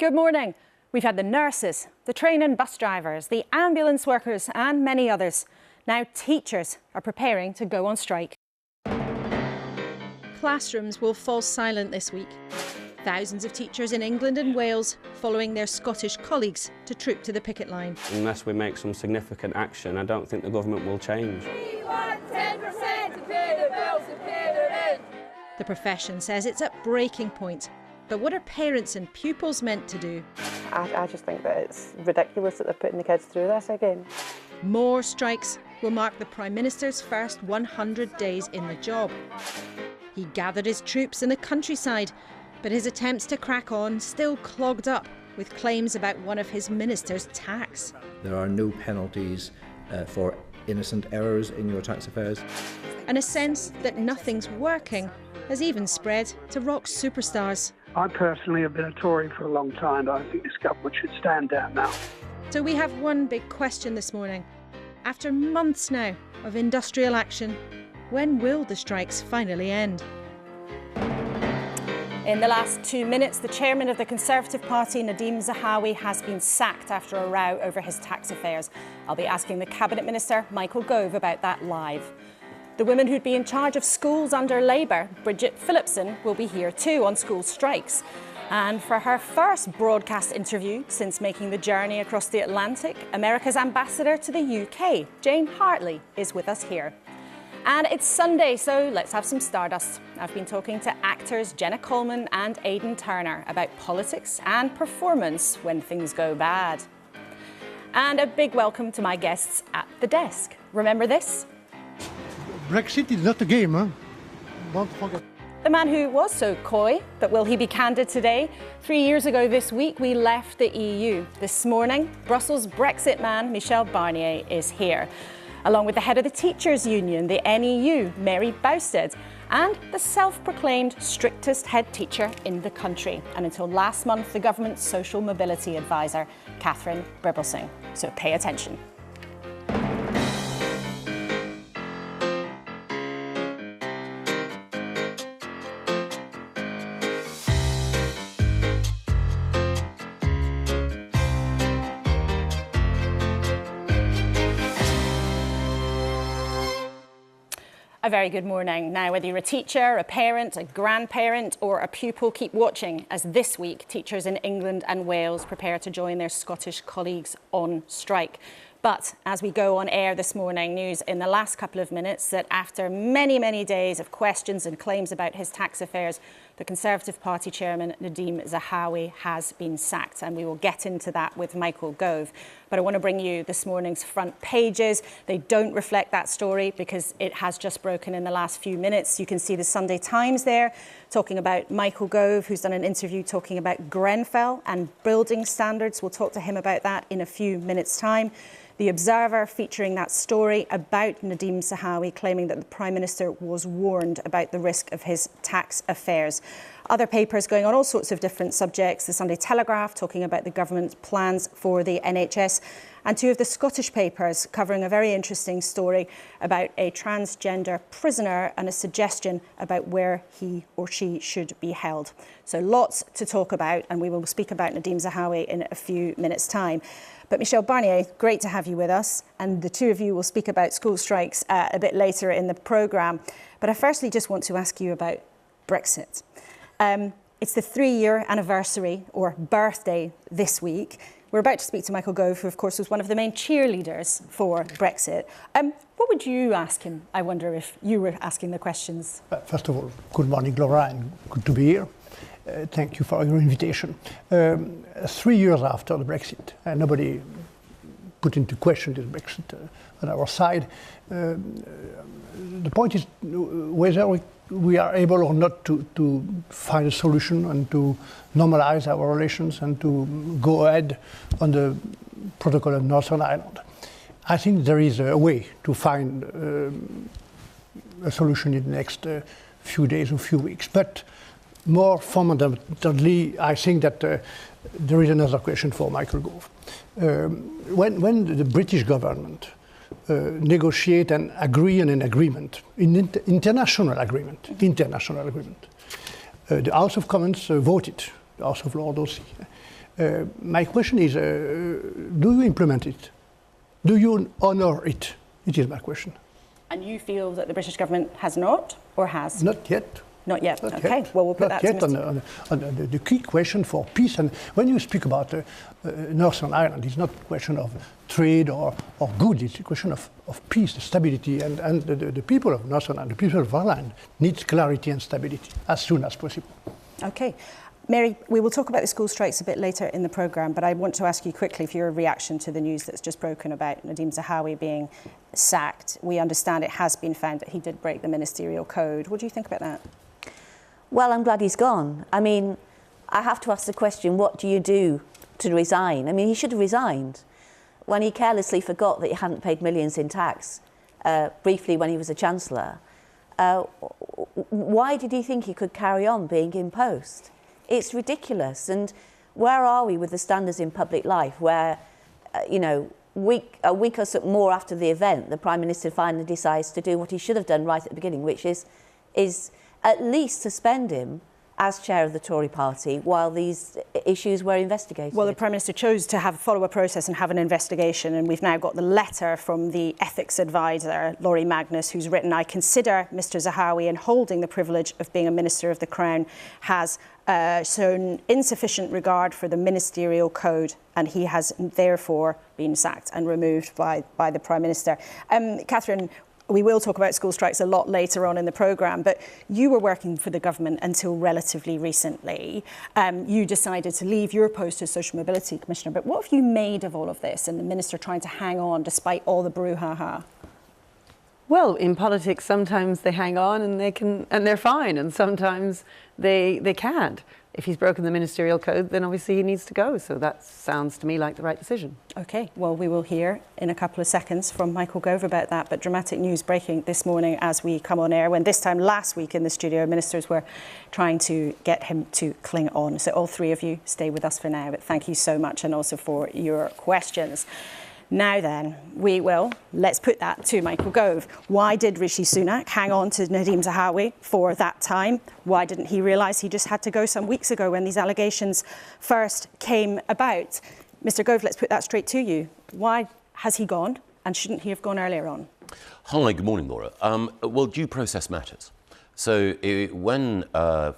Good morning. We've had the nurses, the train and bus drivers, the ambulance workers and many others. Now teachers are preparing to go on strike. Classrooms will fall silent this week. Thousands of teachers in England and Wales following their Scottish colleagues to troop to the picket line. Unless we make some significant action, I don't think the government will change. We want 10% to pay the bills and pay the rent. The profession says it's at breaking point. But what are parents and pupils meant to do? I just think that it's ridiculous that they're putting the kids through this again. More strikes will mark the Prime Minister's first 100 days in the job. He gathered his troops in the countryside, but his attempts to crack on still clogged up with claims about one of his ministers' tax. There are no penalties for innocent errors in your tax affairs. And a sense that nothing's working has even spread to rock superstars. I personally have been a Tory for a long time, but I think this government should stand down now. So we have one big question this morning. After months now of industrial action, when will the strikes finally end? In the last 2 minutes, the chairman of the Conservative Party, Nadim Zahawi, has been sacked after a row over his tax affairs. I'll be asking the Cabinet Minister, Michael Gove, about that live. The woman who'd be in charge of schools under Labour, Bridget Phillipson, will be here too on school strikes. And for her first broadcast interview since making the journey across the Atlantic, America's ambassador to the UK, Jane Hartley, is with us here. And it's Sunday, so let's have some stardust. I've been talking to actors Jenna Coleman and Aidan Turner about politics and performance when things go bad. And a big welcome to my guests at the desk. Remember this? Brexit is not a game, huh? Don't forget. The man who was so coy, but will he be candid today? 3 years ago this week, we left the EU. This morning, Brussels Brexit man Michel Barnier is here, along with the head of the Teachers' Union, the NEU, Mary Bousted, and the self-proclaimed strictest head teacher in the country, and until last month, the government's social mobility advisor, Catherine Bribblesing. So pay attention. A very good morning. Now, whether you're a teacher, a parent, a grandparent or a pupil, keep watching as this week teachers in England and Wales prepare to join their Scottish colleagues on strike. But as we go on air this morning, news in the last couple of minutes that after many, many days of questions and claims about his tax affairs, the Conservative Party chairman, Nadim Zahawi, has been sacked. And we will get into that with Michael Gove. But I want to bring you this morning's front pages. They don't reflect that story because it has just broken in the last few minutes. You can see the Sunday Times there talking about Michael Gove, who's done an interview talking about Grenfell and building standards. We'll talk to him about that in a few minutes' time. The Observer featuring that story about Nadim Zahawi claiming that the Prime Minister was warned about the risk of his tax affairs. Other papers going on all sorts of different subjects. The Sunday Telegraph talking about the government's plans for the NHS, and two of the Scottish papers covering a very interesting story about a transgender prisoner and a suggestion about where he or she should be held. So lots to talk about, and we will speak about Nadim Zahawi in a few minutes' time. But Michel Barnier, great to have you with us. And the two of you will speak about school strikes a bit later in the programme. But I firstly just want to ask you about Brexit. It's the 3-year anniversary or birthday this week. We're about to speak to Michael Gove, who, of course, was one of the main cheerleaders for Brexit. What would you ask him? I wonder if you were asking the questions. First of all, good morning, Laura, and good to be here. Thank you for your invitation. 3 years after the Brexit, nobody put into question this Brexit on our side. The point is whether we are able or not to find a solution and to normalize our relations and to go ahead on the protocol of Northern Ireland. I think there is a way to find a solution in the next few days or few weeks. But more fundamentally, I think that there is another question for Michael Gove. When the British government negotiate and agree on an agreement, international agreement, the House of Commons voted, the House of Lords, My question is, do you implement it? Do you honour it? It is my question. And you feel that the British government has not, or has? Not yet. Not yet. Not Okay. Yet. Well, we'll put Not that yet to Mr. on the key question for peace. And when you speak about Northern Ireland, it's not a question of trade or good. It's a question of peace, stability, and the people of Northern Ireland, the people of Ireland, needs clarity and stability as soon as possible. Okay. Mary, we will talk about the school strikes a bit later in the programme, but I want to ask you quickly for your reaction to the news that's just broken about Nadim Zahawi being sacked. We understand it has been found that he did break the ministerial code. What do you think about that? Well, I'm glad he's gone. I mean, I have to ask the question, what do you do to resign? I mean, he should have resigned when he carelessly forgot that he hadn't paid millions in tax, briefly when he was a Chancellor. Why did he think he could carry on being in post? It's ridiculous. And where are we with the standards in public life where, you know, a week or so more after the event, the Prime Minister finally decides to do what he should have done right at the beginning, which is at least suspend him as chair of the Tory party while these issues were investigated. Well, the Prime Minister chose to follow a process and have an investigation, and we've now got the letter from the ethics advisor, Laura Magnus, who's written, "I consider Mr Zahawi, in holding the privilege of being a Minister of the Crown, has shown insufficient regard for the ministerial code, and he has therefore been sacked and removed by the Prime Minister." Catherine, we will talk about school strikes a lot later on in the programme, but you were working for the government until relatively recently. You decided to leave your post as Social Mobility Commissioner, but what have you made of all of this and the Minister trying to hang on despite all the brouhaha? Well, in politics, sometimes they hang on and they're fine, and sometimes they can't. If he's broken the ministerial code, then obviously he needs to go. So that sounds to me like the right decision. OK, well, we will hear in a couple of seconds from Michael Gove about that. But dramatic news breaking this morning as we come on air, when this time last week in the studio, ministers were trying to get him to cling on. So all three of you stay with us for now. But thank you so much, and also for your questions. Now then, let's put that to Michael Gove. Why did Rishi Sunak hang on to Nadim Zahawi for that time? Why didn't he realise he just had to go some weeks ago when these allegations first came about? Mr Gove, let's put that straight to you. Why has he gone, and shouldn't he have gone earlier on? Hi, good morning, Laura. Well, due process matters. So when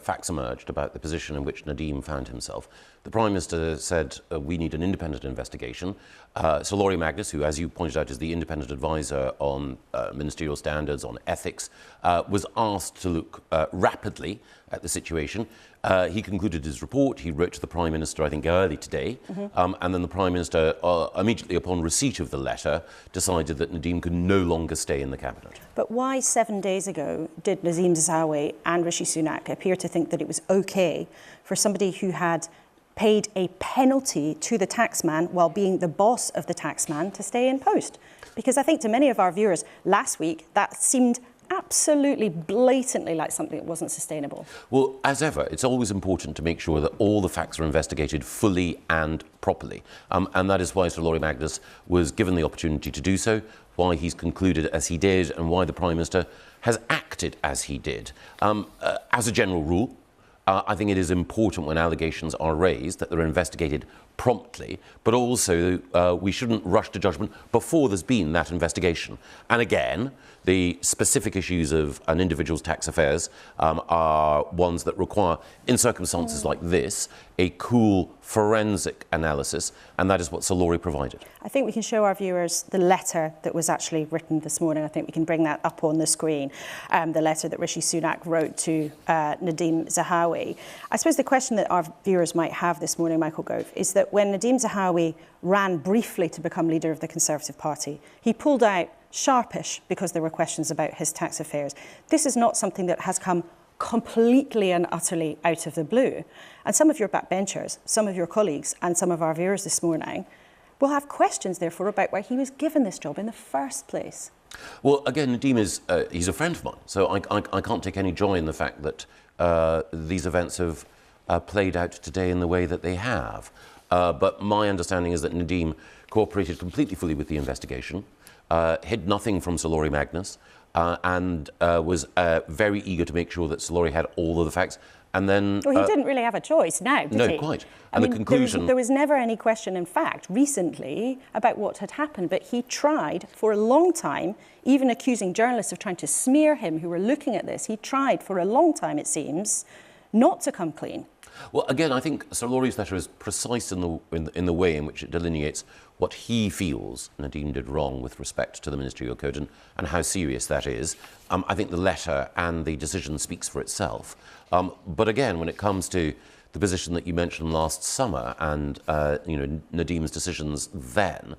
facts emerged about the position in which Nadim found himself, the Prime Minister said we need an independent investigation. So Laura Magnus, who, as you pointed out, is the independent advisor on ministerial standards, on ethics, was asked to look rapidly at the situation. He concluded his report. He wrote to the Prime Minister, I think, early today. And then the Prime Minister, immediately upon receipt of the letter, decided that Nadim could no longer stay in the Cabinet. But why 7 days ago did Nadim Zahawi and Rishi Sunak appear to think that it was OK for somebody who had paid a penalty to the taxman while being the boss of the taxman to stay in post? Because I think to many of our viewers last week, that seemed absolutely blatantly like something that wasn't sustainable. Well, as ever, it's always important to make sure that all the facts are investigated fully and properly. And that is why Sir Laura Magnus was given the opportunity to do so, why he's concluded as he did, and why the Prime Minister has acted as he did. As a general rule, I think it is important when allegations are raised that they're investigated promptly, but also we shouldn't rush to judgment before there's been that investigation. And again, the specific issues of an individual's tax affairs are ones that require, in circumstances like this, a cool forensic analysis, and that is what Sir Laura provided. I think we can show our viewers the letter that was actually written this morning. I think we can bring that up on the screen, the letter that Rishi Sunak wrote to Nadim Zahawi. I suppose the question that our viewers might have this morning, Michael Gove, is that when Nadim Zahawi ran briefly to become leader of the Conservative Party, he pulled out sharpish because there were questions about his tax affairs. This is not something that has come completely and utterly out of the blue. And some of your backbenchers, some of your colleagues and some of our viewers this morning will have questions, therefore, about why he was given this job in the first place. Well, again, Nadim is he's a friend of mine, so I can't take any joy in the fact that these events have played out today in the way that they have. But my understanding is that Nadim cooperated completely fully with the investigation, hid nothing from Sir Laura Magnus, and was very eager to make sure that Sir Laura had all of the facts, And then... Well, he didn't really have a choice now, did he? No, quite. And the conclusion... There was never any question, in fact, recently about what had happened, but he tried for a long time, even accusing journalists of trying to smear him who were looking at this. He tried for a long time, it seems, not to come clean. Well, again, I think Sir Laurie's letter is precise in the way in which it delineates what he feels Nadim did wrong with respect to the ministerial code and how serious that is. I think the letter and the decision speaks for itself. But again, when it comes to the position that you mentioned last summer and Nadim's decisions then,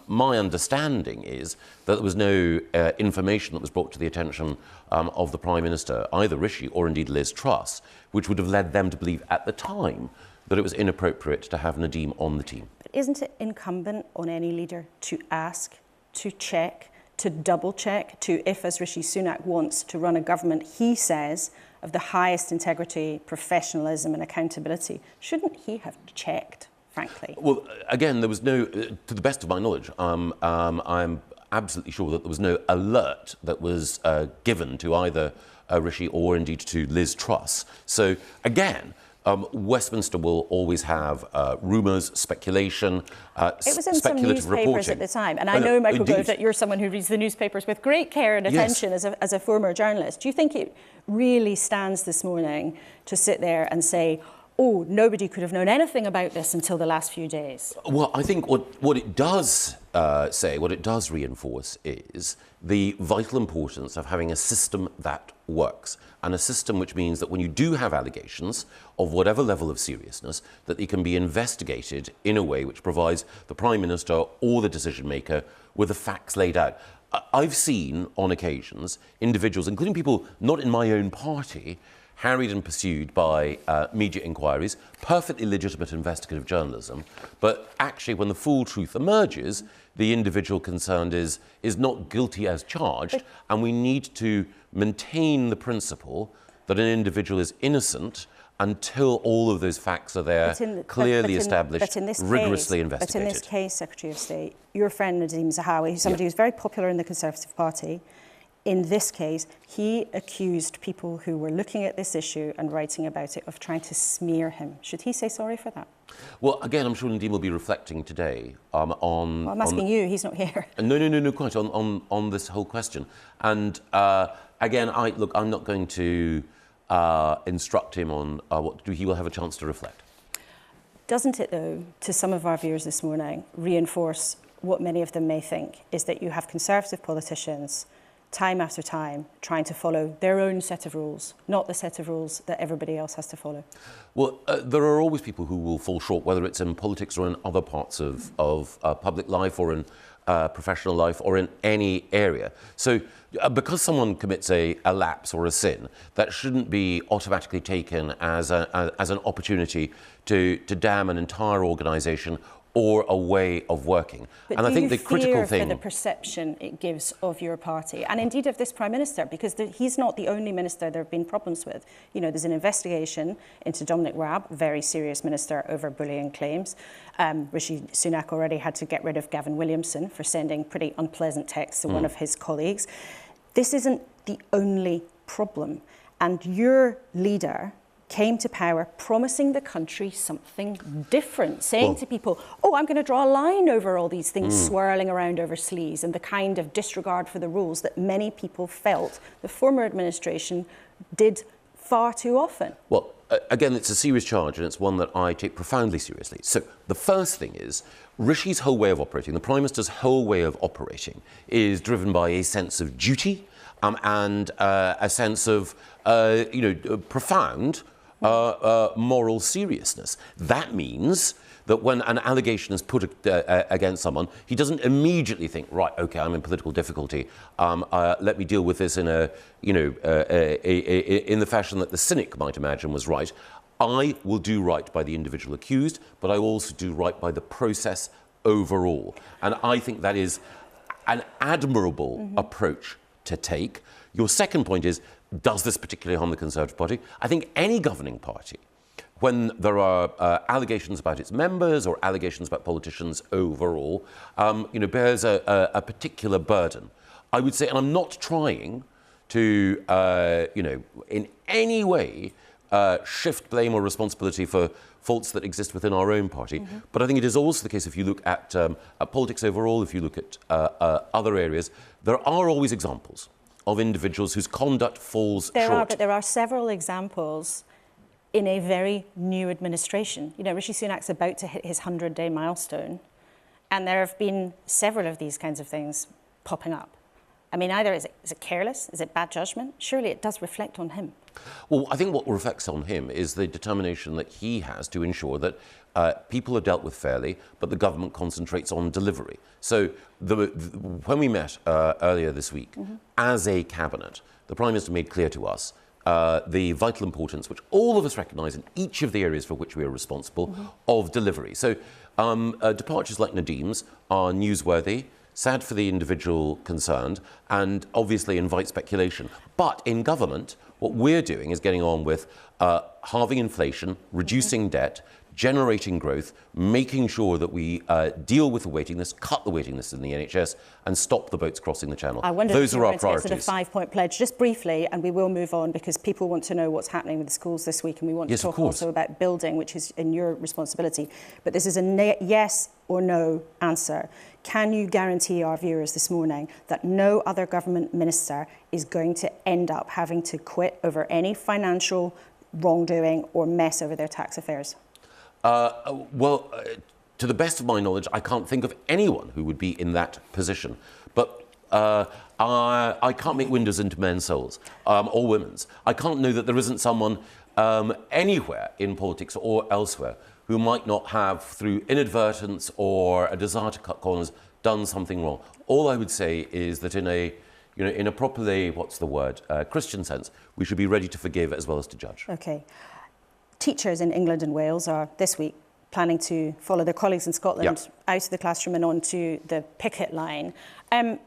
my understanding is that there was no information that was brought to the attention of the Prime Minister, either Rishi or indeed Liz Truss, which would have led them to believe at the time that it was inappropriate to have Nadim on the team. But isn't it incumbent on any leader to ask, to check, to double check, to, if as Rishi Sunak wants to run a government, he says, of the highest integrity, professionalism and accountability, shouldn't he have checked, frankly? Well, again, there was no, to the best of my knowledge, I'm absolutely sure that there was no alert that was given to either Rishi or indeed to Liz Truss. So, again, Westminster will always have rumours, speculation, it was in some speculative newspapers reporting. at the time. And I know, Michael indeed. Gove, that you're someone who reads the newspapers with great care and attention Yes. as a former journalist. Do you think it really stands this morning to sit there and say, oh, nobody could have known anything about this until the last few days? Well, I think what it does say, what it does reinforce is the vital importance of having a system that works. And a system which means that when you do have allegations of whatever level of seriousness, that they can be investigated in a way which provides the Prime Minister or the decision maker with the facts laid out. I've seen on occasions individuals, including people not in my own party, harried and pursued by media inquiries, perfectly legitimate investigative journalism, but actually when the full truth emerges, the individual concerned is not guilty as charged, and we need to maintain the principle that an individual is innocent until all of those facts are there, clearly established, rigorously investigated. But in this case, Secretary of State, your friend Nadim Zahawi, who's somebody who's very popular in the Conservative Party, in this case, he accused people who were looking at this issue and writing about it of trying to smear him. Should he say sorry for that? Well, again, I'm sure Nadim will be reflecting today on... Well, I'm asking you, he's not here. No, quite, on this whole question. And again, I'm not going to instruct him on what to do. He will have a chance to reflect. Doesn't it, though, to some of our viewers this morning, reinforce what many of them may think, is that you have Conservative politicians time after time trying to follow their own set of rules, not the set of rules that everybody else has to follow? Well, there are always people who will fall short, whether it's in politics or in other parts of public life or in professional life or in any area. So because someone commits a lapse or a sin, that shouldn't be automatically taken as an opportunity to damn an entire organisation or a way of working. But and I think the critical thing... for the perception it gives of your party, and indeed of this Prime Minister, because he's not the only minister there have been problems with. You know, there's an investigation into Dominic Raab, very serious minister, over bullying claims. Rishi Sunak already had to get rid of Gavin Williamson for sending pretty unpleasant texts to one of his colleagues. This isn't the only problem. And your leader came to power promising the country something different, saying to people, oh, I'm going to draw a line over all these things swirling around over sleaze, and the kind of disregard for the rules that many people felt the former administration did far too often. Well, again, it's a serious charge, and it's one that I take profoundly seriously. So the first thing is, Rishi's whole way of operating, the Prime Minister's whole way of operating, is driven by a sense of duty and a sense of, profound moral seriousness. That means that when an allegation is put against someone, he doesn't immediately think, right, okay, I'm in political difficulty. Let me deal with this in in the fashion that the cynic might imagine was right. I will do right by the individual accused, but I will also do right by the process overall. And I think that is an admirable approach to take. Your second point is, does this particularly harm the Conservative Party? I think any governing party, when there are allegations about its members or allegations about politicians overall, bears a particular burden. I would say, and I'm not trying to, in any way shift blame or responsibility for faults that exist within our own party. But I think it is also the case, if you look at politics overall, if you look at other areas, there are always examples of individuals whose conduct falls short. But there are several examples in a very new administration. You know, Rishi Sunak's about to hit his 100-day milestone, and there have been several of these kinds of things popping up. I mean, either is it careless? Is it bad judgment? Surely it does reflect on him. Well, I think what reflects on him is the determination that he has to ensure that people are dealt with fairly, but the government concentrates on delivery. So when we met earlier this week, as a cabinet, the Prime Minister made clear to us the vital importance, which all of us recognise in each of the areas for which we are responsible, of delivery. So departures like Nadim's are newsworthy, sad for the individual concerned, and obviously invite speculation. But in government, what we're doing is getting on with halving inflation, reducing debt, generating growth, making sure that we deal with the waiting list, cut the waiting list in the NHS, and stop the boats crossing the Channel. I wonder Those if are our you're going to priorities. get sort of 5-point pledge, just briefly, and we will move on because people want to know what's happening with the schools this week, and we want to talk also about building, which is in your responsibility. But this is a yes or no answer. Can you guarantee our viewers this morning that no other government minister is going to end up having to quit over any financial wrongdoing or mess over their tax affairs? Well, to the best of my knowledge, I can't think of anyone who would be in that position. But I can't make windows into men's souls or women's. I can't know that there isn't someone anywhere in politics or elsewhere who might not have, through inadvertence or a desire to cut corners, done something wrong. All I would say is that in a properly, Christian sense, we should be ready to forgive as well as to judge. OK. Teachers in England and Wales are this week planning to follow their colleagues in Scotland out of the classroom and onto the picket line.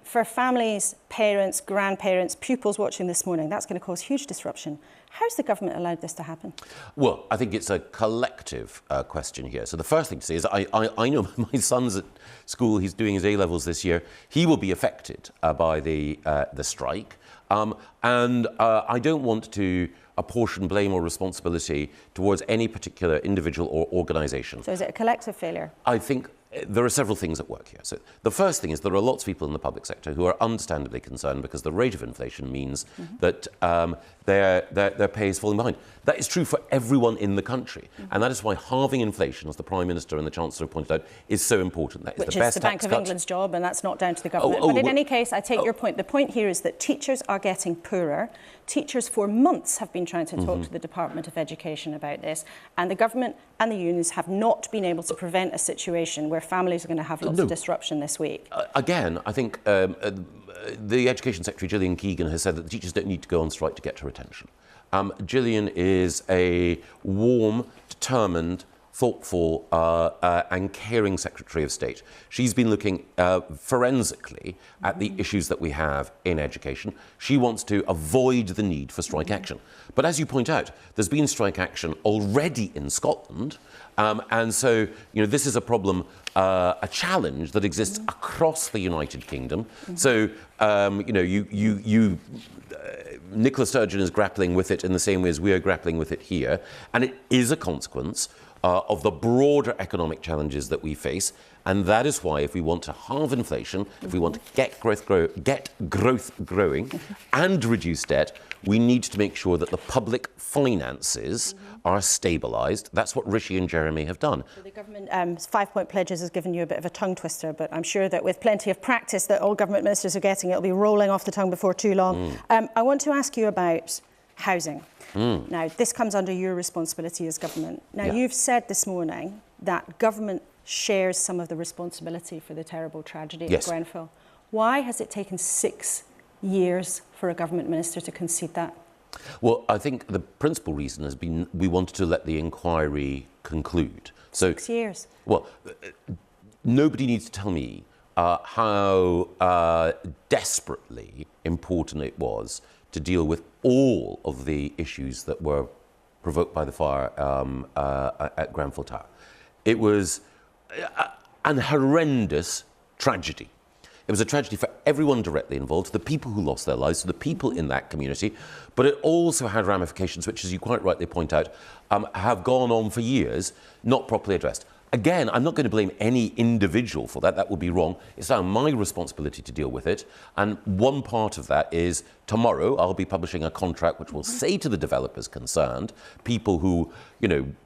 For families, parents, grandparents, pupils watching this morning, that's going to cause huge disruption. How's the government allowed this to happen? Well, I think it's a collective question here. So the first thing to say is I know my son's at school, he's doing his A-levels this year. He will be affected by the strike. And I don't want to apportion blame or responsibility towards any particular individual or organisation. So is it a collective failure? I think there are several things at work here. So the first thing is there are lots of people in the public sector who are understandably concerned because the rate of inflation means that their pay is falling behind. That is true for everyone in the country. And that is why halving inflation, as the Prime Minister and the Chancellor pointed out, is so important. That is Which the best is the Bank of cut. England's job, and that's not down to the government. But in any case, I take your point. The point here is that teachers are getting poorer. Teachers for months have been trying to talk to the Department of Education about this, and the government and the unions have not been able to prevent a situation where families are going to have lots of disruption this week. Again, I think the Education Secretary, Gillian Keegan, has said that the teachers don't need to go on strike to get her attention. Gillian is a warm, determined, thoughtful and caring Secretary of State. She's been looking forensically at the issues that we have in education. She wants to avoid the need for strike action. But as you point out, there's been strike action already in Scotland. And so, this is a problem, a challenge that exists across the United Kingdom. So, Nicola Sturgeon is grappling with it in the same way as we are grappling with it here. And it is a consequence of the broader economic challenges that we face. And that is why if we want to halve inflation, if we want to get growth growing and reduce debt, we need to make sure that the public finances are stabilised. That's what Rishi and Jeremy have done. So the government 5-point pledges has given you a bit of a tongue twister, but I'm sure that with plenty of practice that all government ministers are getting, it'll be rolling off the tongue before too long. I want to ask you about housing. Now, this comes under your responsibility as government. Now, you've said this morning that government shares some of the responsibility for the terrible tragedy at Grenfell. Why has it taken 6 years for a government minister to concede that? Well, I think the principal reason has been we wanted to let the inquiry conclude. So 6 years? Well, nobody needs to tell me how desperately important it was to deal with all of the issues that were provoked by the fire at Grenfell Tower. It was an horrendous tragedy. It was a tragedy for everyone directly involved, the people who lost their lives, the people in that community, but it also had ramifications which, as you quite rightly point out, have gone on for years, not properly addressed. Again, I'm not going to blame any individual for that. That would be wrong. It's now my responsibility to deal with it. And one part of that is tomorrow I'll be publishing a contract which will say to the developers concerned, people who,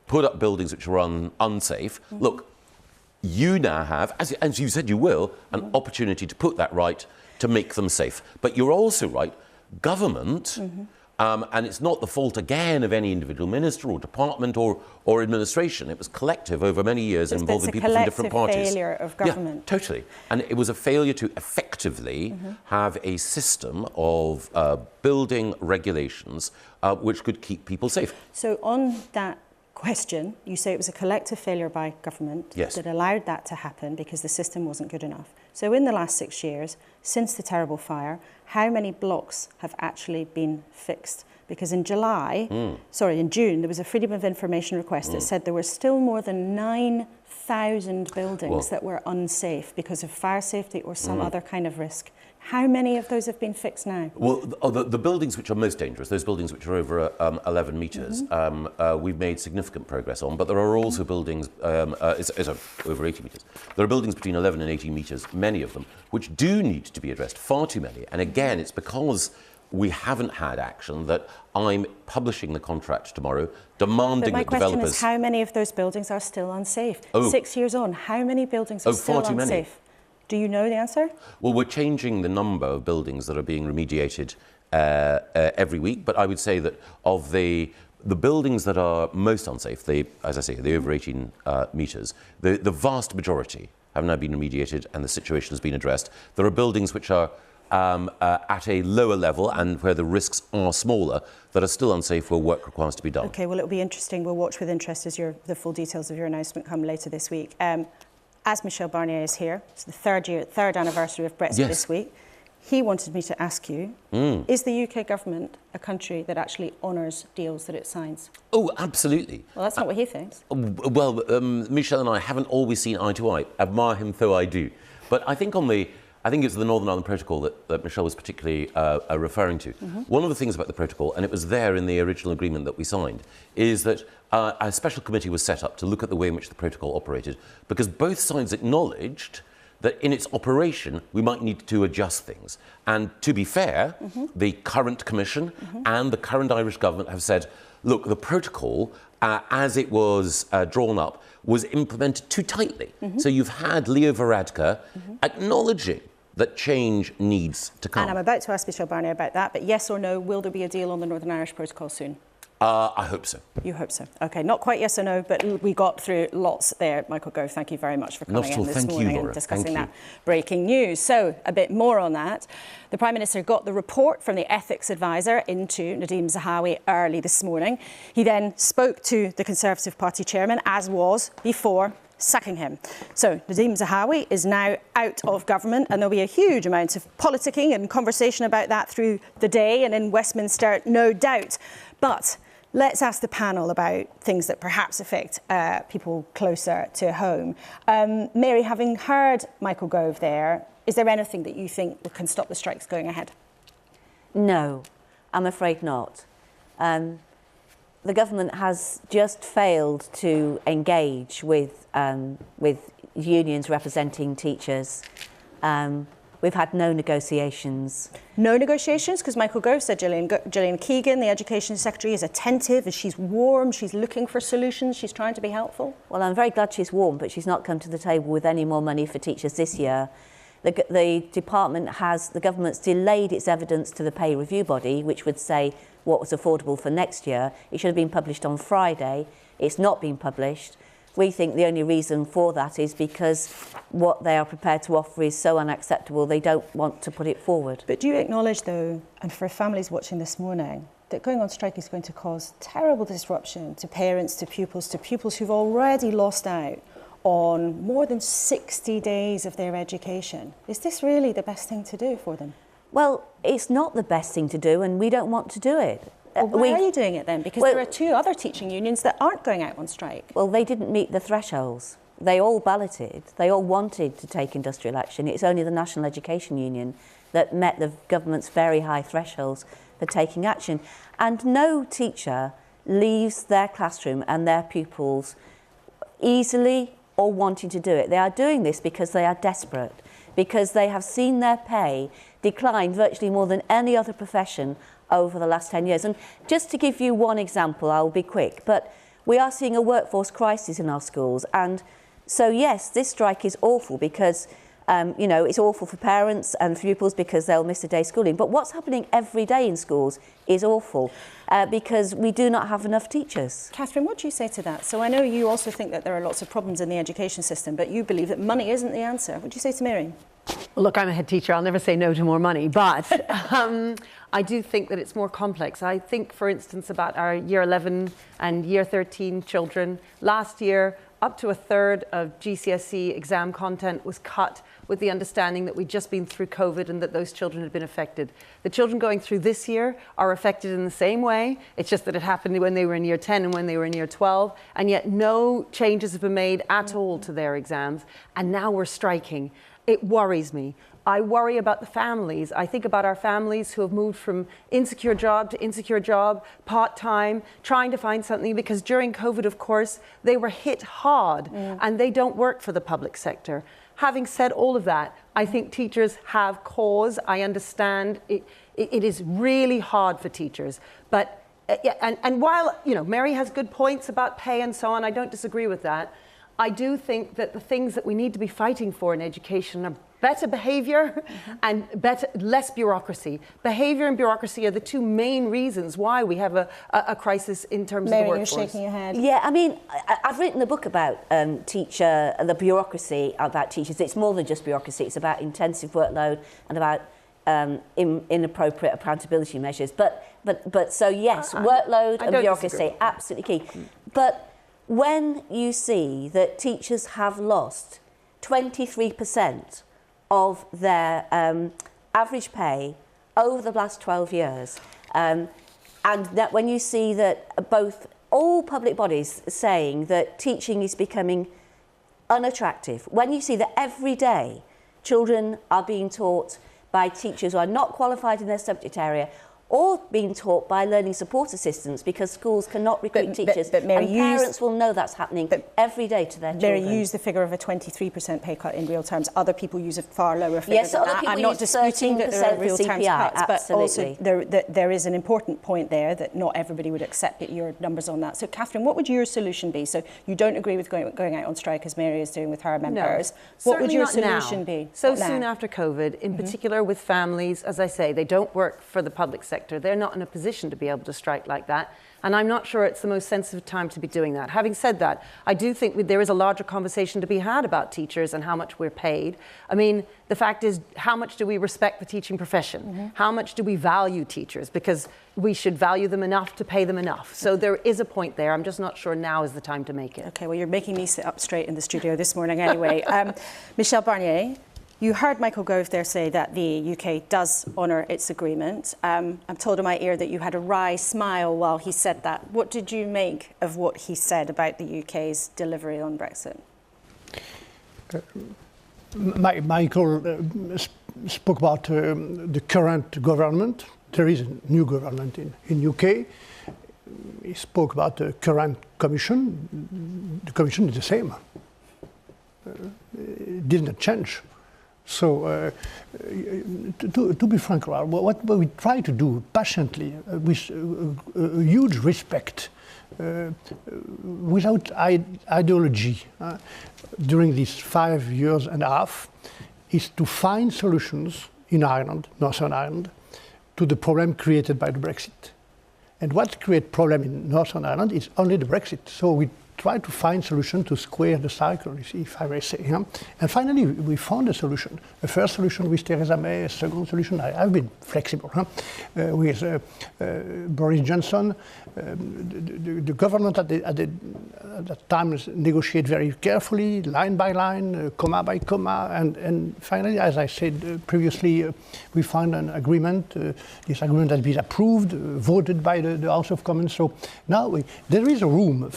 put up buildings which are unsafe, look, you now have, as you said you will, an opportunity to put that right, to make them safe. But you're also right, government, and it's not the fault again of any individual minister or department or administration. It was collective over many years involving people from different parties. It's a failure of government. Yeah, totally. And it was a failure to effectively have a system of building regulations which could keep people safe. So on that question, you say it was a collective failure by government that allowed that to happen because the system wasn't good enough. So in the last 6 years, since the terrible fire, how many blocks have actually been fixed? Because in June, there was a Freedom of Information request that said there were still more than 9,000 buildings that were unsafe because of fire safety or some other kind of risk. How many of those have been fixed now? Well, the buildings which are most dangerous, those buildings which are over 11 metres, we've made significant progress on, but there are also buildings, over 80 metres. There are buildings between 11 and 18 metres, many of them, which do need to be addressed, far too many. And again, it's because we haven't had action that I'm publishing the contract tomorrow, demanding that developers... But my question is, how many of those buildings are still unsafe? 6 years on, how many buildings are still unsafe? Far too many. Do you know the answer? Well, we're changing the number of buildings that are being remediated every week, but I would say that of the buildings that are most unsafe, as I say, the over 18 metres, the vast majority have now been remediated and the situation has been addressed. There are buildings which are at a lower level and where the risks are smaller that are still unsafe where work requires to be done. OK, well, it'll be interesting. We'll watch with interest as the full details of your announcement come later this week. As Michel Barnier is here, it's the third anniversary of Brexit this week, he wanted me to ask you, is the UK government a country that actually honours deals that it signs? Oh, absolutely. Well, that's not what he thinks. Well, Michel and I haven't always seen eye to eye. Admire him though I do. But I think it's the Northern Ireland Protocol that Michel was particularly referring to. One of the things about the protocol, and it was there in the original agreement that we signed, is that a special committee was set up to look at the way in which the protocol operated, because both sides acknowledged that in its operation we might need to adjust things. And to be fair, the current Commission and the current Irish government have said, look, the protocol, as it was drawn up, was implemented too tightly. So you've had Leo Varadkar acknowledging that change needs to come. And I'm about to ask Michel Barnier about that, but yes or no, will there be a deal on the Northern Irish Protocol soon? I hope so. You hope so. OK, not quite yes or no, but we got through lots there. Michael Gove, thank you very much for coming in this morning and discussing that breaking news. So, a bit more on that. The Prime Minister got the report from the ethics advisor into Nadim Zahawi early this morning. He then spoke to the Conservative Party chairman, as was before sacking him. So Nadim Zahawi is now out of government, and there'll be a huge amount of politicking and conversation about that through the day and in Westminster, no doubt. But let's ask the panel about things that perhaps affect people closer to home. Mary, having heard Michael Gove there, is there anything that you think can stop the strikes going ahead? No, I'm afraid not. The government has just failed to engage with unions representing teachers. We've had no negotiations. No negotiations? Because Michael Gove said Gillian Keegan, the Education Secretary, is attentive and she's warm, she's looking for solutions, she's trying to be helpful. Well, I'm very glad she's warm, but she's not come to the table with any more money for teachers this year. The government's delayed its evidence to the pay review body, which would say what was affordable for next year. It should have been published on Friday. It's not been published. We think the only reason for that is because what they are prepared to offer is so unacceptable, they don't want to put it forward. But do you acknowledge, though, and for families watching this morning, that going on strike is going to cause terrible disruption to parents, to pupils who've already lost out on more than 60 days of their education? Is this really the best thing to do for them? Well, it's not the best thing to do, and we don't want to do it. Well, why are you doing it then? Because there are two other teaching unions that aren't going out on strike. Well, they didn't meet the thresholds. they all balloted, they all wanted to take industrial action. It's only the National Education Union that met the government's very high thresholds for taking action. And no teacher leaves their classroom and their pupils easily or wanting to do it. They are doing this because they are desperate, because they have seen their pay decline virtually more than any other profession over the last 10 years. And just to give you one example, I'll be quick, but we are seeing a workforce crisis in our schools. And so, yes, this strike is awful because, you know, it's awful for parents and for pupils because they'll miss a day's schooling. But what's happening every day in schools is awful because we do not have enough teachers. Catherine, what do you say to that? So I know you also think that there are lots of problems in the education system, but you believe that money isn't the answer. What do you say to Mary? Well, look, I'm a head teacher. I'll never say no to more money, but I do think that it's more complex. I think, for instance, about our Year 11 and Year 13 children. Last year, up to a third of GCSE exam content was cut with the understanding that we'd just been through COVID and that those children had been affected. The children going through this year are affected in the same way. It's just that it happened when they were in Year 10 and when they were in Year 12, and yet no changes have been made at all to their exams, and now we're striking. It worries me. I worry about the families. I think about our families who have moved from insecure job to insecure job, part-time, trying to find something, because during COVID, of course, they were hit hard and they don't work for the public sector. Having said all of that, I think teachers have cause. I understand it is really hard for teachers. But, and while, you know, Mary has good points about pay and so on, I don't disagree with that. I do think that the things that we need to be fighting for in education are better behaviour and less bureaucracy. Behaviour and bureaucracy are the two main reasons why we have a crisis in terms Mary, of the workforce. you're shaking your head. Yeah, I mean, I've written a book about the bureaucracy about teachers. It's more than just bureaucracy. It's about intensive workload and about inappropriate accountability measures. But so yes, workload and bureaucracy, absolutely key. But when you see that teachers have lost 23% of their average pay over the last 12 years, and that when you see that both all public bodies saying that teaching is becoming unattractive, when you see that every day children are being taught by teachers who are not qualified in their subject area, or being taught by learning support assistants because schools cannot recruit teachers. But Mary, and parents will know that's happening every day to their children. Mary used the figure of a 23% pay cut in real terms. Other people use a far lower figure yes, than other that. people I'm not use disputing that there are real terms cuts, but absolutely. also there is an important point there that not everybody would accept your numbers on that. So, Catherine, what would your solution be? So you don't agree with going out on strike as Mary is doing with her members. No, what would your solution be? So soon after COVID, in particular with families, as I say, they don't work for the public sector. They're not in a position to be able to strike like that. And I'm not sure it's the most sensitive time to be doing that. Having said that, I do think there is a larger conversation to be had about teachers and how much we're paid. I mean, the fact is, how much do we respect the teaching profession? How much do we value teachers? Because we should value them enough to pay them enough. So there is a point there. I'm just not sure now is the time to make it. Okay, well, you're making me sit up straight in the studio this morning anyway. Michelle Barnier, you heard Michael Gove there say that the UK does honour its agreement. I'm told in my ear that you had a wry smile while he said that. What did you make of what he said about the UK's delivery on Brexit? Michael spoke about the current government. There is a new government in UK. He spoke about the current commission. The commission is the same. It didn't change. So, to be frank, what we try to do patiently, with huge respect, without ideology, during these 5 years and a half, is to find solutions in Ireland, Northern Ireland, to the problem created by the Brexit. And what creates problem in Northern Ireland is only the Brexit. So we try to find solution to square the cycle, if I may say. And finally, we found a solution. A first solution with Theresa May, a second solution. I've been flexible. With Boris Johnson, the government at that time negotiated very carefully, line by line, comma by comma, and finally, as I said previously, we found an agreement. This agreement has been approved, voted by the House of Commons. So now there is a room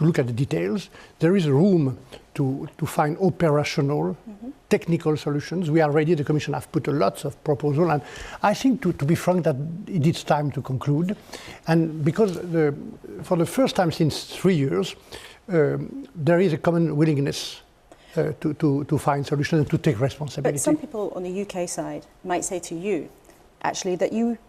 to look at the details. There is room to find operational, technical solutions. We are ready. The Commission have put lots of proposals, and I think, to be frank, that it is time to conclude. And because for the first time since 3 years, there is a common willingness to find solutions and to take responsibility. But some people on the UK side might say to you, actually, that you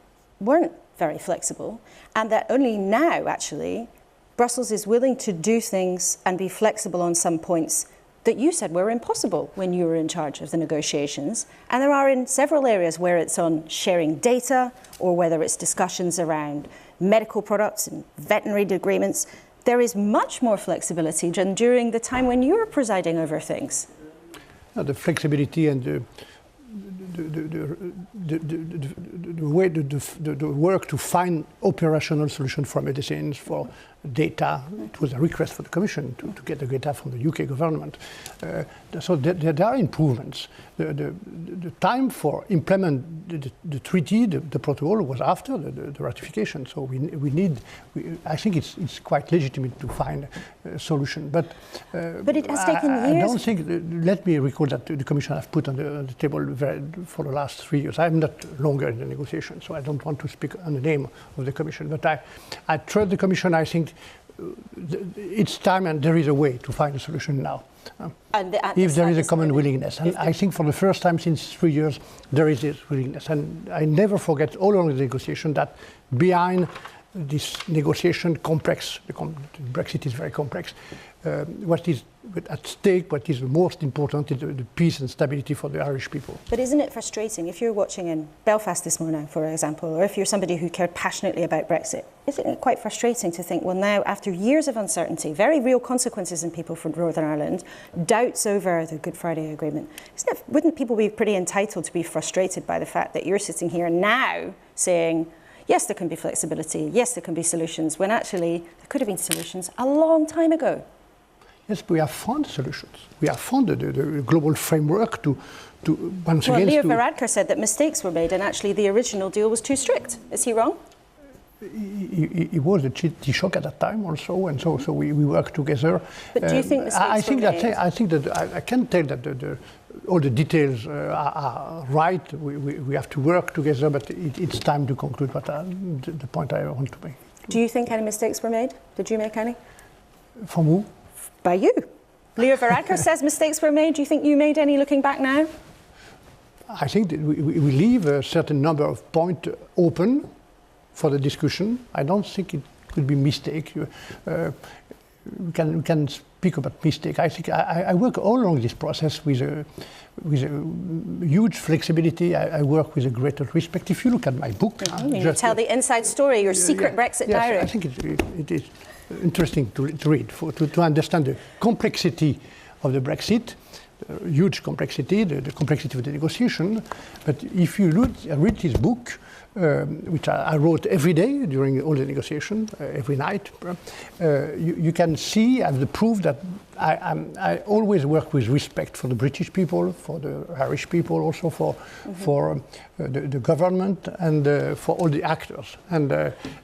weren't very flexible, and that only now, actually, Brussels is willing to do things and be flexible on some points that you said were impossible when you were in charge of the negotiations. And there are in several areas where it's on sharing data, or whether it's discussions around medical products and veterinary agreements. There is much more flexibility than during the time when you were presiding over things. The flexibility and the way, the work to find operational solutions for medicines, for data. It was a request for the Commission to get the data from the UK government. So there are improvements. The time for implement the treaty, the protocol, was after the ratification. So I think it's quite legitimate to find a solution. But it has taken years. I don't think. Let me recall that the Commission have put on the table for the last 3 years. I'm not longer in the negotiation, so I don't want to speak on the name of the Commission. But I trust the Commission. I think it's time, and there is a way to find a solution now. If there is a common willingness. And I think for the first time since 3 years, there is this willingness. And I never forget all along the negotiation that behind this negotiation complex, Brexit is very complex, what is at stake, what is the most important is the peace and stability for the Irish people. But isn't it frustrating, if you're watching in Belfast this morning, for example, or if you're somebody who cared passionately about Brexit, isn't it quite frustrating to think, well, now, after years of uncertainty, very real consequences in people from Northern Ireland, doubts over the Good Friday Agreement, wouldn't people be pretty entitled to be frustrated by the fact that you're sitting here now saying, yes, there can be flexibility, yes, there can be solutions, when actually there could have been solutions a long time ago? Yes, we have found solutions. We have found the global framework to once again. Leo Varadkar said that mistakes were made and actually the original deal was too strict. Is he wrong? It was a Taoiseach at that time also, and so we worked together. But do you think mistakes were made? I think that I can tell that all the details are right. We have to work together, but it's time to conclude the point I want to make. Do you think any mistakes were made? Did you make any? From who? By you. Leo Varadkar says mistakes were made. Do you think you made any looking back now? I think that we leave a certain number of points open for the discussion. I don't think it could be mistake. We can speak about mistake. I think I work all along this process with a huge flexibility. I work with a greater respect. If you look at my book, you tell the inside story, your secret Brexit diary. I think it is interesting to read to understand the complexity of the Brexit. Huge complexity, the complexity of the negotiation. But if you read this book, which I wrote every day during all the negotiation, every night, you can see as the proof that I always work with respect for the British people, for the Irish people, also for the government and for all the actors. And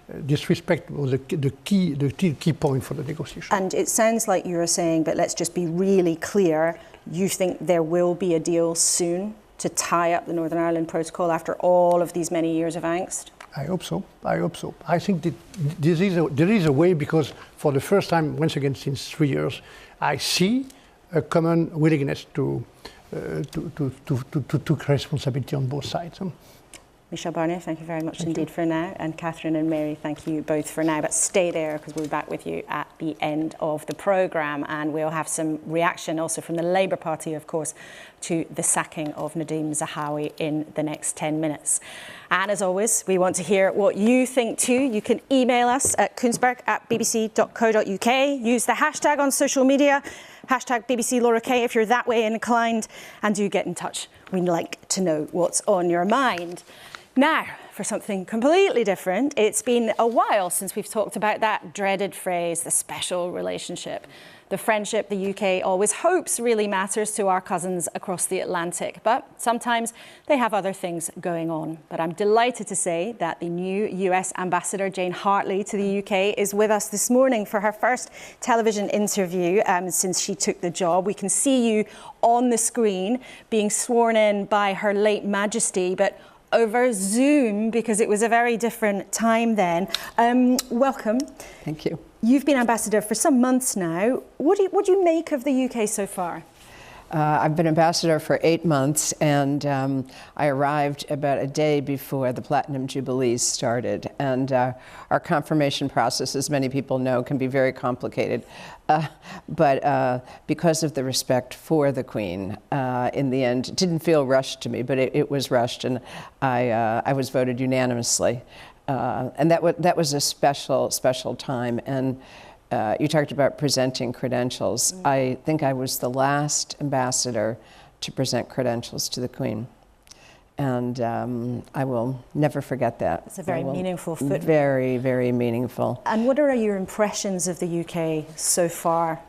this respect was the key point for the negotiation. And it sounds like you're saying, but let's just be really clear, you think there will be a deal soon to tie up the Northern Ireland Protocol after all of these many years of angst? I hope so. I think that there is a way, because for the first time, once again, since 3 years, I see a common willingness to take responsibility on both sides. Michel Barnier, thank you very much indeed for now. And Catherine and Mary, thank you both for now. But stay there, because we'll be back with you at the end of the programme. And we'll have some reaction also from the Labour Party, of course, to the sacking of Nadim Zahawi in the next 10 minutes. And as always, we want to hear what you think too. You can email us at kuenssberg@bbc.co.uk. Use the hashtag on social media, hashtag BBC Laura K, if you're that way inclined. And do get in touch. We'd like to know what's on your mind. Now, for something completely different. It's been a while since we've talked about that dreaded phrase, the special relationship. The friendship the UK always hopes really matters to our cousins across the Atlantic, but sometimes they have other things going on. But I'm delighted to say that the new US Ambassador Jane Hartley to the UK is with us this morning for her first television interview since she took the job. We can see you on the screen being sworn in by Her late Majesty, but over Zoom because it was a very different time then. Welcome. Thank you. You've been ambassador for some months now. What do you make of the UK so far? I've been ambassador for 8 months, and I arrived about a day before the Platinum Jubilees started. And our confirmation process, as many people know, can be very complicated. But because of the respect for the Queen, in the end, it didn't feel rushed to me, but it was rushed, and I was voted unanimously. And that was a special time. And you talked about presenting credentials. I think I was the last ambassador to present credentials to the Queen. And I will never forget that. It's a very meaningful footnote. Very, very meaningful. And what are your impressions of the UK so far?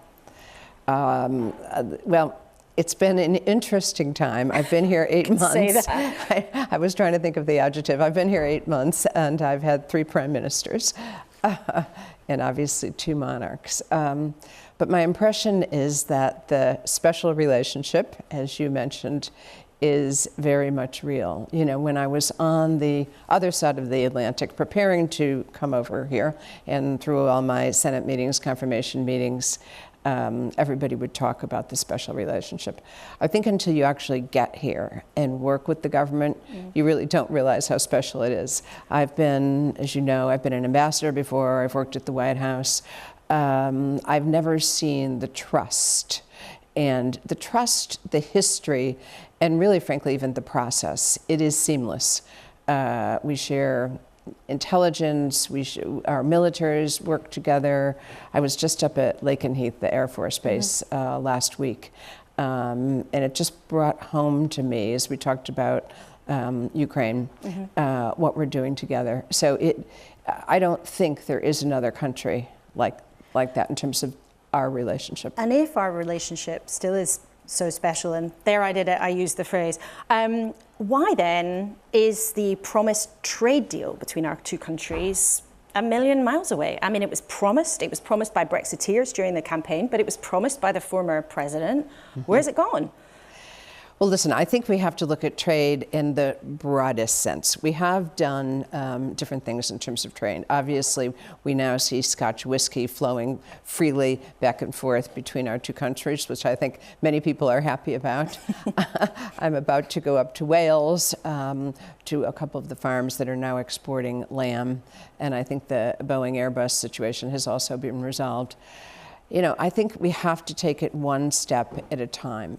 Well, it's been an interesting time. I've been here 8 months. Say that. I was trying to think of the adjective. I've been here 8 months, and I've had 3 prime ministers, and obviously 2 monarchs. But my impression is that the special relationship, as you mentioned, is very much real. You know, when I was on the other side of the Atlantic preparing to come over here, and through all my Senate meetings, confirmation meetings, everybody would talk about the special relationship. I think until you actually get here and work with the government, you really don't realize how special it is. I've been, as you know, I've been an ambassador before, I've worked at the White House. I've never seen the trust, the history, and really, frankly, even the process. It is seamless. We share intelligence, our militaries work together. I was just up at Lakenheath, the Air Force Base, last week. And it just brought home to me, as we talked about Ukraine, what we're doing together. So I don't think there is another country like that in terms of our relationship. And if our relationship still is so special, and there I did it, I used the phrase, why then is the promised trade deal between our 2 countries a million miles away? I mean, it was promised by Brexiteers during the campaign, but it was promised by the former president. Where's it gone? Well, listen, I think we have to look at trade in the broadest sense. We have done different things in terms of trade. Obviously, we now see Scotch whiskey flowing freely back and forth between our 2 countries, which I think many people are happy about. I'm about to go up to Wales to a couple of the farms that are now exporting lamb, and I think the Boeing Airbus situation has also been resolved. You know, I think we have to take it one step at a time.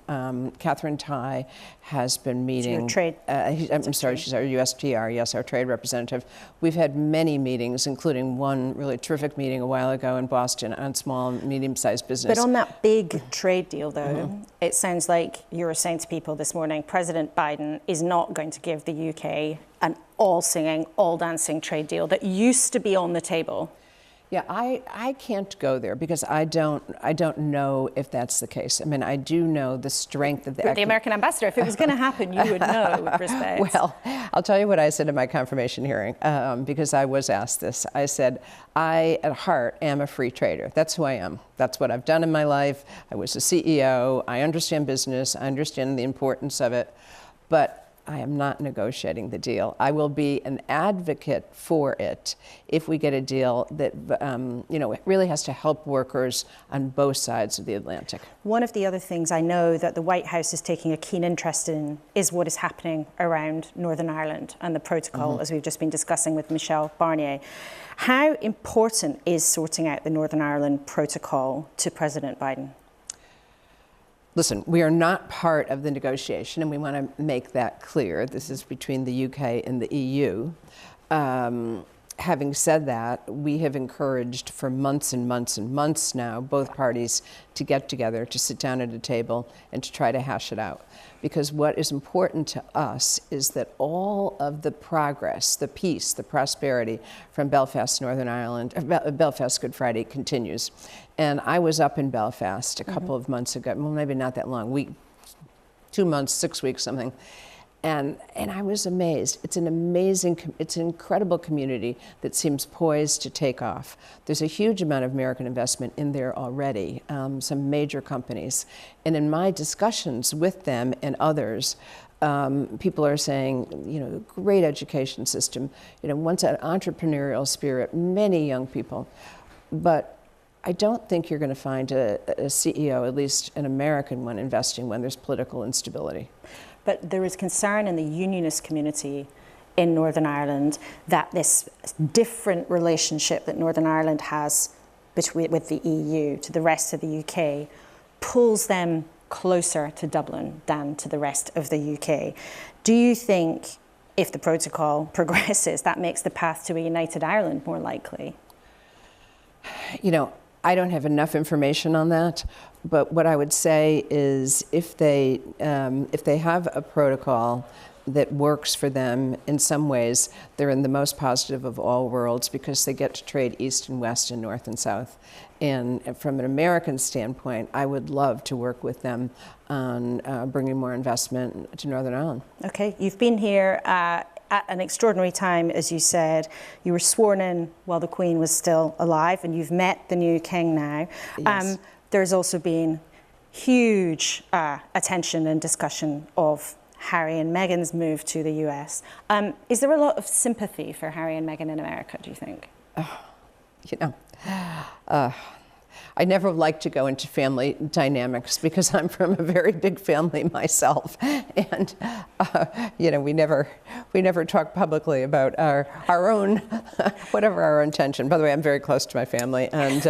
Catherine Tai has been meeting. Trade. I'm sorry, she's our USTR, yes, our trade representative. We've had many meetings, including one really terrific meeting a while ago in Boston on small and medium-sized business. But on that big trade deal, though, it sounds like you were saying to people this morning, President Biden is not going to give the UK an all-singing, all-dancing trade deal that used to be on the table. Yeah, I can't go there because I don't know if that's the case. I mean, I do know the strength of the... You're the American ambassador. If it was going to happen, you would know with respect. Well, I'll tell you what I said in my confirmation hearing, because I was asked this. I said, I, at heart, am a free trader. That's who I am. That's what I've done in my life. I was a CEO. I understand business. I understand the importance of it. But I am not negotiating the deal. I will be an advocate for it if we get a deal that, it really has to help workers on both sides of the Atlantic. One of the other things I know that the White House is taking a keen interest in is what is happening around Northern Ireland and the protocol, as we've just been discussing with Michel Barnier. How important is sorting out the Northern Ireland protocol to President Biden? Listen, we are not part of the negotiation, and we want to make that clear. This is between the UK and the EU. Having said that, we have encouraged for months and months and months now both parties to get together, to sit down at a table, and to try to hash it out. Because what is important to us is that all of the progress, the peace, the prosperity from Belfast, Northern Ireland, Belfast Good Friday continues. And I was up in Belfast a couple of months ago, well, maybe not that long, 2 months, 6 weeks, something. And I was amazed. It's an incredible community that seems poised to take off. There's a huge amount of American investment in there already, some major companies. And in my discussions with them and others, people are saying, great education system, once an entrepreneurial spirit, many young people. But I don't think you're going to find a CEO, at least an American one, investing when there's political instability. But there is concern in the unionist community in Northern Ireland that this different relationship that Northern Ireland has with the EU to the rest of the UK pulls them closer to Dublin than to the rest of the UK. Do you think if the protocol progresses, that makes the path to a united Ireland more likely? I don't have enough information on that, but what I would say is if they have a protocol that works for them in some ways, they're in the most positive of all worlds because they get to trade east and west and north and south. And from an American standpoint, I would love to work with them on bringing more investment to Northern Ireland. Okay, you've been here at an extraordinary time, as you said. You were sworn in while the Queen was still alive, and you've met the new King now. Yes. There's also been huge attention and discussion of Harry and Meghan's move to the US. Is there a lot of sympathy for Harry and Meghan in America, do you think? I never like to go into family dynamics because I'm from a very big family myself, and we never talk publicly about our own whatever our intention. By the way, I'm very close to my family, and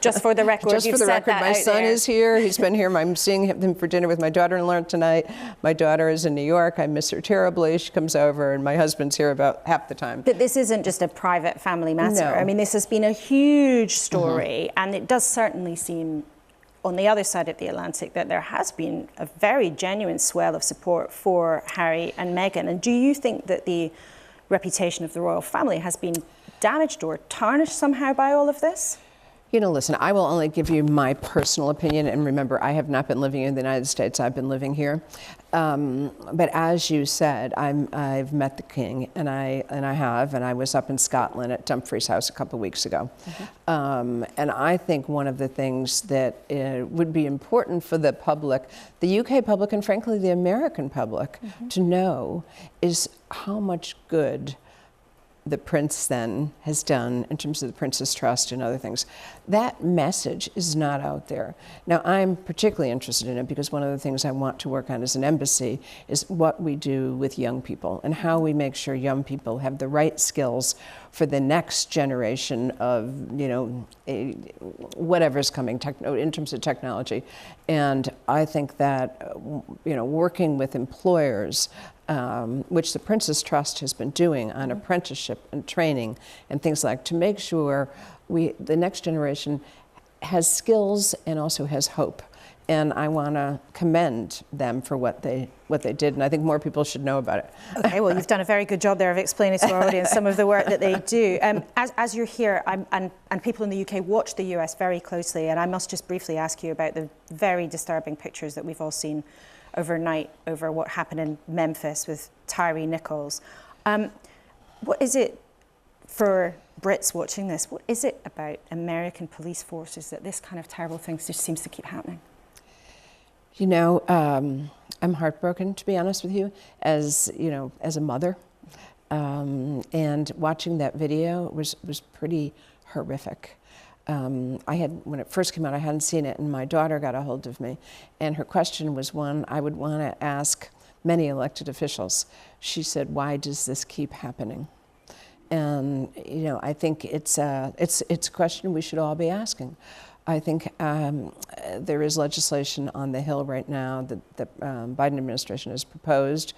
just for the record, my son is here. He's been here. I'm seeing him for dinner with my daughter-in-law tonight. My daughter is in New York. I miss her terribly. She comes over, and my husband's here about half the time. But this isn't just a private family matter. No. I mean, this has been a huge story, and it does certainly seem on the other side of the Atlantic that there has been a very genuine swell of support for Harry and Meghan. And do you think that the reputation of the royal family has been damaged or tarnished somehow by all of this? Listen, I will only give you my personal opinion, and remember, I have not been living in the United States, I've been living here. But as you said, I've met the King, and I was up in Scotland at Dumfries House a couple of weeks ago. And I think one of the things that would be important for the public, the UK public, and frankly the American public, to know is how much good the Prince then has done in terms of the Prince's Trust and other things. That message is not out there. Now, I'm particularly interested in it because one of the things I want to work on as an embassy is what we do with young people and how we make sure young people have the right skills for the next generation of, whatever's coming in terms of technology. And I think that, working with employers, which the Prince's Trust has been doing on apprenticeship and training and things like, to make sure the next generation has skills and also has hope. And I want to commend them for what they did, and I think more people should know about it. Okay, well, you've done a very good job there of explaining to our audience some of the work that they do. As you're here, and people in the UK watch the US very closely, and I must just briefly ask you about the very disturbing pictures that we've all seen overnight over what happened in Memphis with Tyree Nichols. What is it for Brits watching this? What is it about American police forces that this kind of terrible thing just seems to keep happening? I'm heartbroken, to be honest with you, as a mother, and watching that video was pretty horrific. When it first came out, I hadn't seen it, and my daughter got a hold of me, and her question was one I would want to ask many elected officials. She said, "Why does this keep happening?" And I think it's a question we should all be asking. I think there is legislation on the Hill right now that the Biden administration has proposed.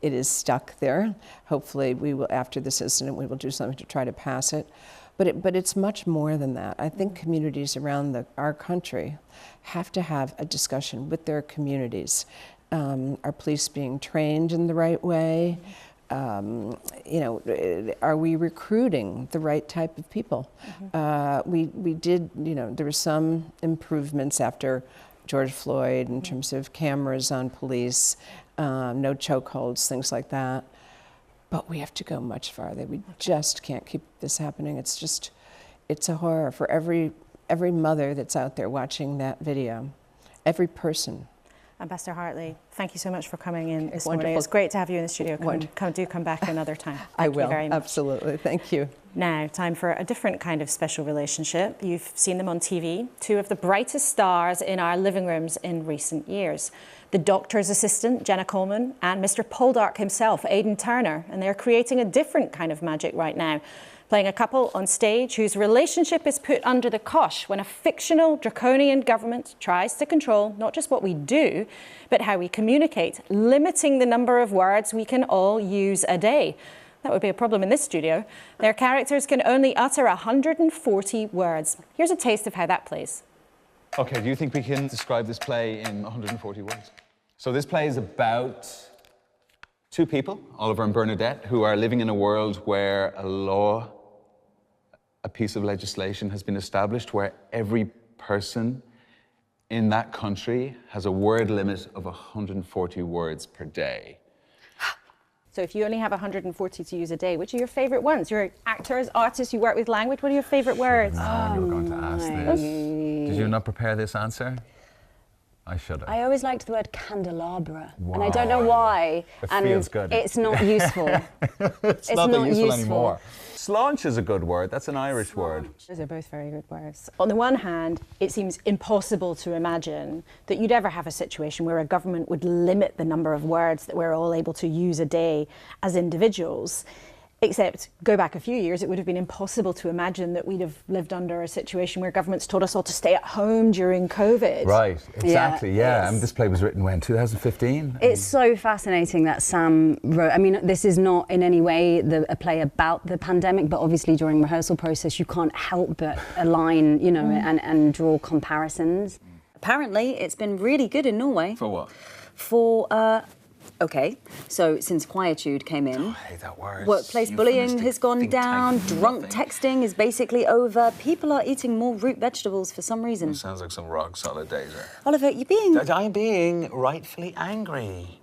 It is stuck there. Hopefully we will, after this incident, we will do something to try to pass it. But it's much more than that. I think communities around our country have to have a discussion with their communities. Are police being trained in the right way? You know, are we recruiting the right type of people? We did, you know, there were some improvements after George Floyd in terms of cameras on police, no chokeholds, things like that. But we have to go much farther. We just can't keep this happening. It's a horror for every mother that's out there watching that video, every person. Ambassador Hartley, thank you so much for coming in this Wonderful. morning. It's great to have you in the studio. Come back another time. I will, Thank you very much. absolutely. Thank you. Now, time for a different kind of special relationship. You've seen them on TV, two of the brightest stars in our living rooms in recent years. The doctor's assistant, Jenna Coleman, and Mr. Poldark himself, Aidan Turner, and they're creating a different kind of magic right now, playing a couple on stage whose relationship is put under the cosh when a fictional draconian government tries to control not just what we do, but how we communicate, limiting the number of words we can all use a day. That would be a problem in this studio. Their characters can only utter 140 words. Here's a taste of how that plays. Okay, do you think we can describe this play in 140 words? So this play is about two people, Oliver and Bernadette, who are living in a world where a piece of legislation has been established where every person in that country has a word limit of 140 words per day. So if you only have 140 to use a day, which are your favourite ones? You're actors, artists, you work with language. What are your favourite words? No, you were going to ask this. Did you not prepare this answer? I should have. I always liked the word candelabra, and I don't know why. It and feels good. It's not useful. It's not that useful anymore. Slaunch is a good word. That's an Irish word. Those are both very good words. On the one hand, it seems impossible to imagine that you'd ever have a situation where a government would limit the number of words that we're all able to use a day as individuals. Except, go back a few years, it would have been impossible to imagine that we'd have lived under a situation where governments told us all to stay at home during COVID. Right, exactly, yeah. And this play was written when, 2015? It's so fascinating that Sam wrote. I mean, this is not in any way a play about the pandemic, but obviously during rehearsal process, you can't help but align, you know, and draw comparisons. Apparently, it's been really good in Norway. For what? For, okay, so since quietude came in, I hate that word. Workplace bullying has gone down, drunk texting is basically over, people are eating more root vegetables for some reason. It sounds like some rock solid data. Oliver, you're being... I'm being rightfully angry.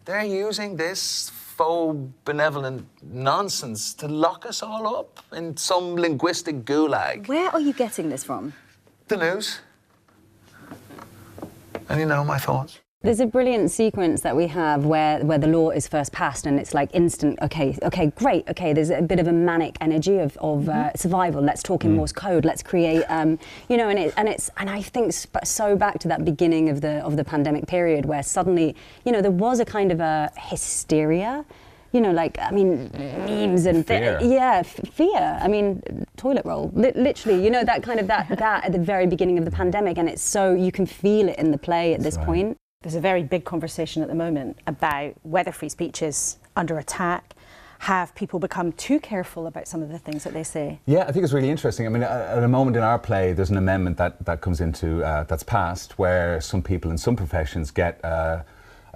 They're using this faux benevolent nonsense to lock us all up in some linguistic gulag. Where are you getting this from? The news. And you know my thoughts. There's a brilliant sequence that we have where the law is first passed and it's like instant, okay, great, okay, there's a bit of a manic energy of survival, let's talk in Morse code, let's create, you know, and I think so back to that beginning of the pandemic period where suddenly, you know, there was a kind of a hysteria, you know, like, I mean, memes and fear. Fear. I mean, toilet roll, literally, you know, that kind of that at the very beginning of the pandemic, and it's so, you can feel it in the play at this point. There's a very big conversation at the moment about whether free speech is under attack. Have people become too careful about some of the things that they say? Yeah, I think it's really interesting. I mean, at a moment in our play, there's an amendment that comes into, that's passed, where some people in some professions get a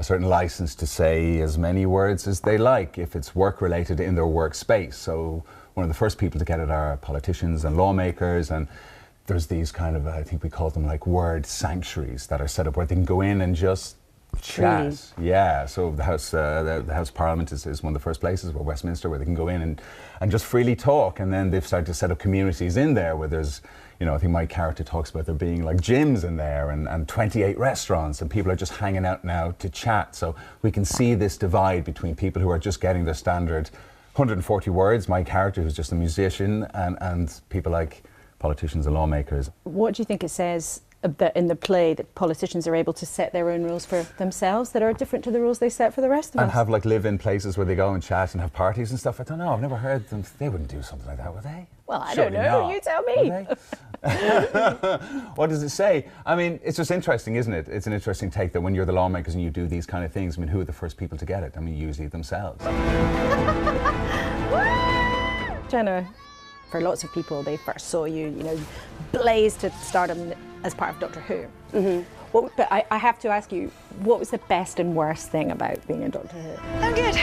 certain license to say as many words as they like if it's work-related in their workspace. So one of the first people to get it are politicians and lawmakers, and there's these kind of, I think we call them like word sanctuaries that are set up where they can go in and just chat. Really? Yeah, so the House of Parliament is one of the first places, where Westminster, where they can go in and just freely talk. And then they've started to set up communities in there where there's, you know, I think my character talks about there being like gyms in there and 28 restaurants, and people are just hanging out now to chat. So we can see this divide between people who are just getting their standard 140 words, my character who's just a musician, and people like politicians and lawmakers. What do you think it says in the play that politicians are able to set their own rules for themselves that are different to the rules they set for the rest of us? And have like live-in places where they go and chat and have parties and stuff? I don't know, I've never heard them. They wouldn't do something like that, would they? Well, I don't know. Not. You tell me. What does it say? I mean, it's just interesting, isn't it? It's an interesting take that when you're the lawmakers and you do these kind of things, I mean, who are the first people to get it? I mean, usually themselves. Jenna, for lots of people, they first saw you, blaze to stardom as part of Doctor Who. Mm-hmm. But I have to ask you, what was the best and worst thing about being in Doctor Who? I'm good.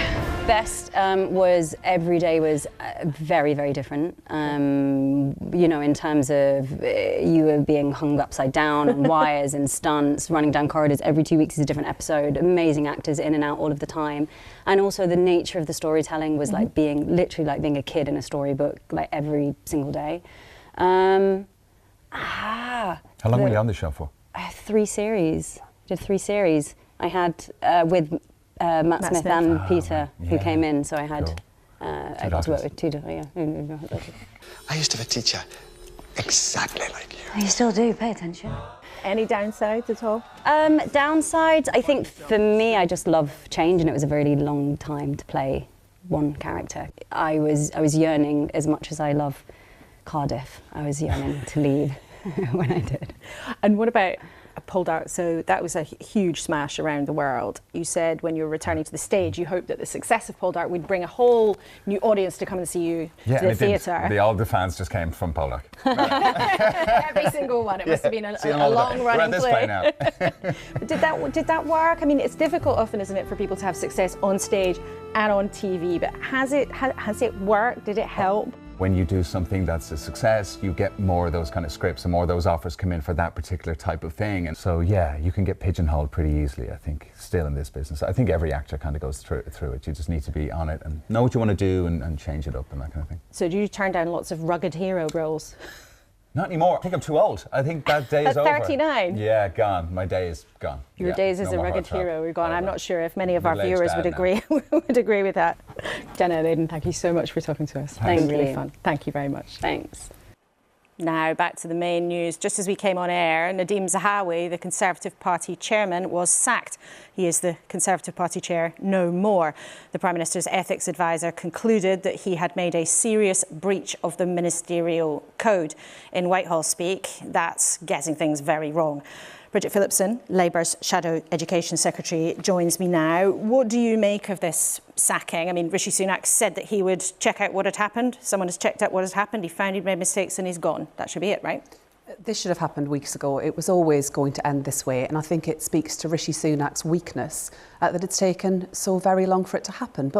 Best was every day was very, very different. In terms of you were being hung upside down on wires and stunts, running down corridors. Every 2 weeks is a different episode. Amazing actors in and out all of the time. And also the nature of the storytelling was like being a kid in a storybook, like every single day. How long were you on the show for? 3 series. Did 3 series. I had with Matt Smith and Peter, who came in, so I had I got to work with 2 different. Yeah. I used to have a teacher exactly like you. You still do. Pay attention. Any downsides at all? Downsides, I think for me, I just love change, and it was a really long time to play one character. I was yearning as much as I love Cardiff. I was yearning to leave when I did. And what about Poldark? So that was a huge smash around the world. You said when you were returning to the stage, you hoped that the success of Poldark would bring a whole new audience to come and see you to the theatre. All the fans just came from Poldark. Every single one. It must have been a long-running play. Now. Did that work? I mean, it's difficult often, isn't it, for people to have success on stage and on TV, but has it worked? Did it help? When you do something that's a success, you get more of those kind of scripts and more of those offers come in for that particular type of thing. And so, yeah, you can get pigeonholed pretty easily, I think, still in this business. I think every actor kind of goes through it. You just need to be on it and know what you want to do and change it up and that kind of thing. So do you turn down lots of rugged hero roles? Not anymore. I think I'm too old. I think that day is over. At 39? Yeah, gone. My day is gone. Your days as a rugged hero are gone. I'm not sure if many of our viewers would agree with that. Jenna and Aidan, thank you so much for talking to us. Thank you. Really fun. Thank you very much. Thanks. Now, back to the main news. Just as we came on air, Nadim Zahawi, the Conservative Party chairman, was sacked. He is the Conservative Party chair no more. The Prime Minister's ethics advisor concluded that he had made a serious breach of the ministerial code. In Whitehall speak, that's getting things very wrong. Bridget Phillipson, Labour's Shadow Education Secretary, joins me now. What do you make of this sacking? I mean, Rishi Sunak said that he would check out what had happened. Someone has checked out what has happened. He found he'd made mistakes and he's gone. That should be it, right? This should have happened weeks ago. It was always going to end this way. And I think it speaks to Rishi Sunak's weakness that it's taken so very long for it to happen.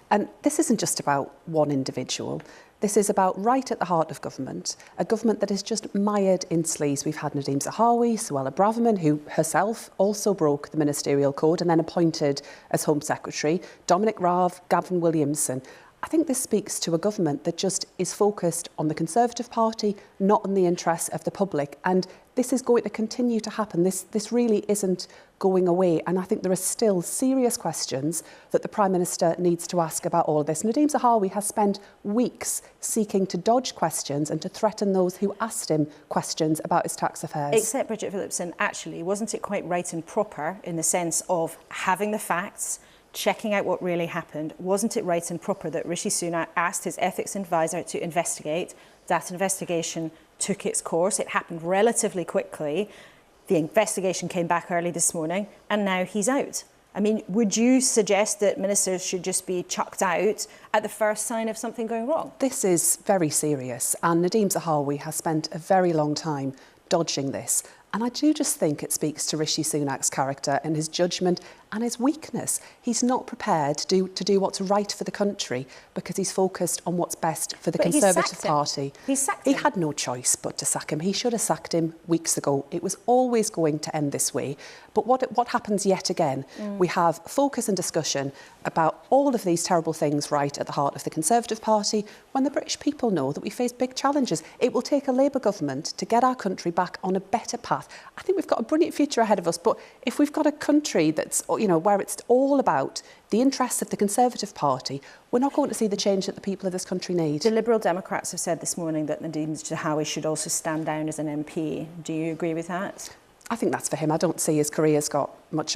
And this isn't just about one individual. This is about right at the heart of government, a government that is just mired in sleaze. We've had Nadim Zahawi, Suella Braverman, who herself also broke the ministerial code and then appointed as Home Secretary, Dominic Raab, Gavin Williamson. I think this speaks to a government that just is focused on the Conservative Party, not on the interests of the public. And this is going to continue to happen. This really isn't going away. And I think there are still serious questions that the Prime Minister needs to ask about all of this. Nadim Zahawi has spent weeks seeking to dodge questions and to threaten those who asked him questions about his tax affairs. Except, Bridget Phillipson, actually, wasn't it quite right and proper in the sense of having the facts, checking out what really happened? Wasn't it right and proper that Rishi Sunak asked his ethics advisor to investigate? That investigation took its course. It happened relatively quickly. The investigation came back early this morning and now he's out. I mean, would you suggest that ministers should just be chucked out at the first sign of something going wrong? This is very serious, and Nadim Zahawi has spent a very long time dodging this. And I do just think it speaks to Rishi Sunak's character and his judgment and his weakness. He's not prepared to do what's right for the country because he's focused on what's best for the Conservative Party. He had no choice but to sack him. He should have sacked him weeks ago. It was always going to end this way. But what happens yet again? We have focus and discussion about all of these terrible things right at the heart of the Conservative Party when the British people know that we face big challenges. It will take a Labour government to get our country back on a better path. I think we've got a brilliant future ahead of us, but if we've got a country that's, where it's all about the interests of the Conservative Party, we're not going to see the change that the people of this country need. The Liberal Democrats have said this morning that Nadim Zahawi should also stand down as an MP. Do you agree with that? I think that's for him. I don't see his career's got much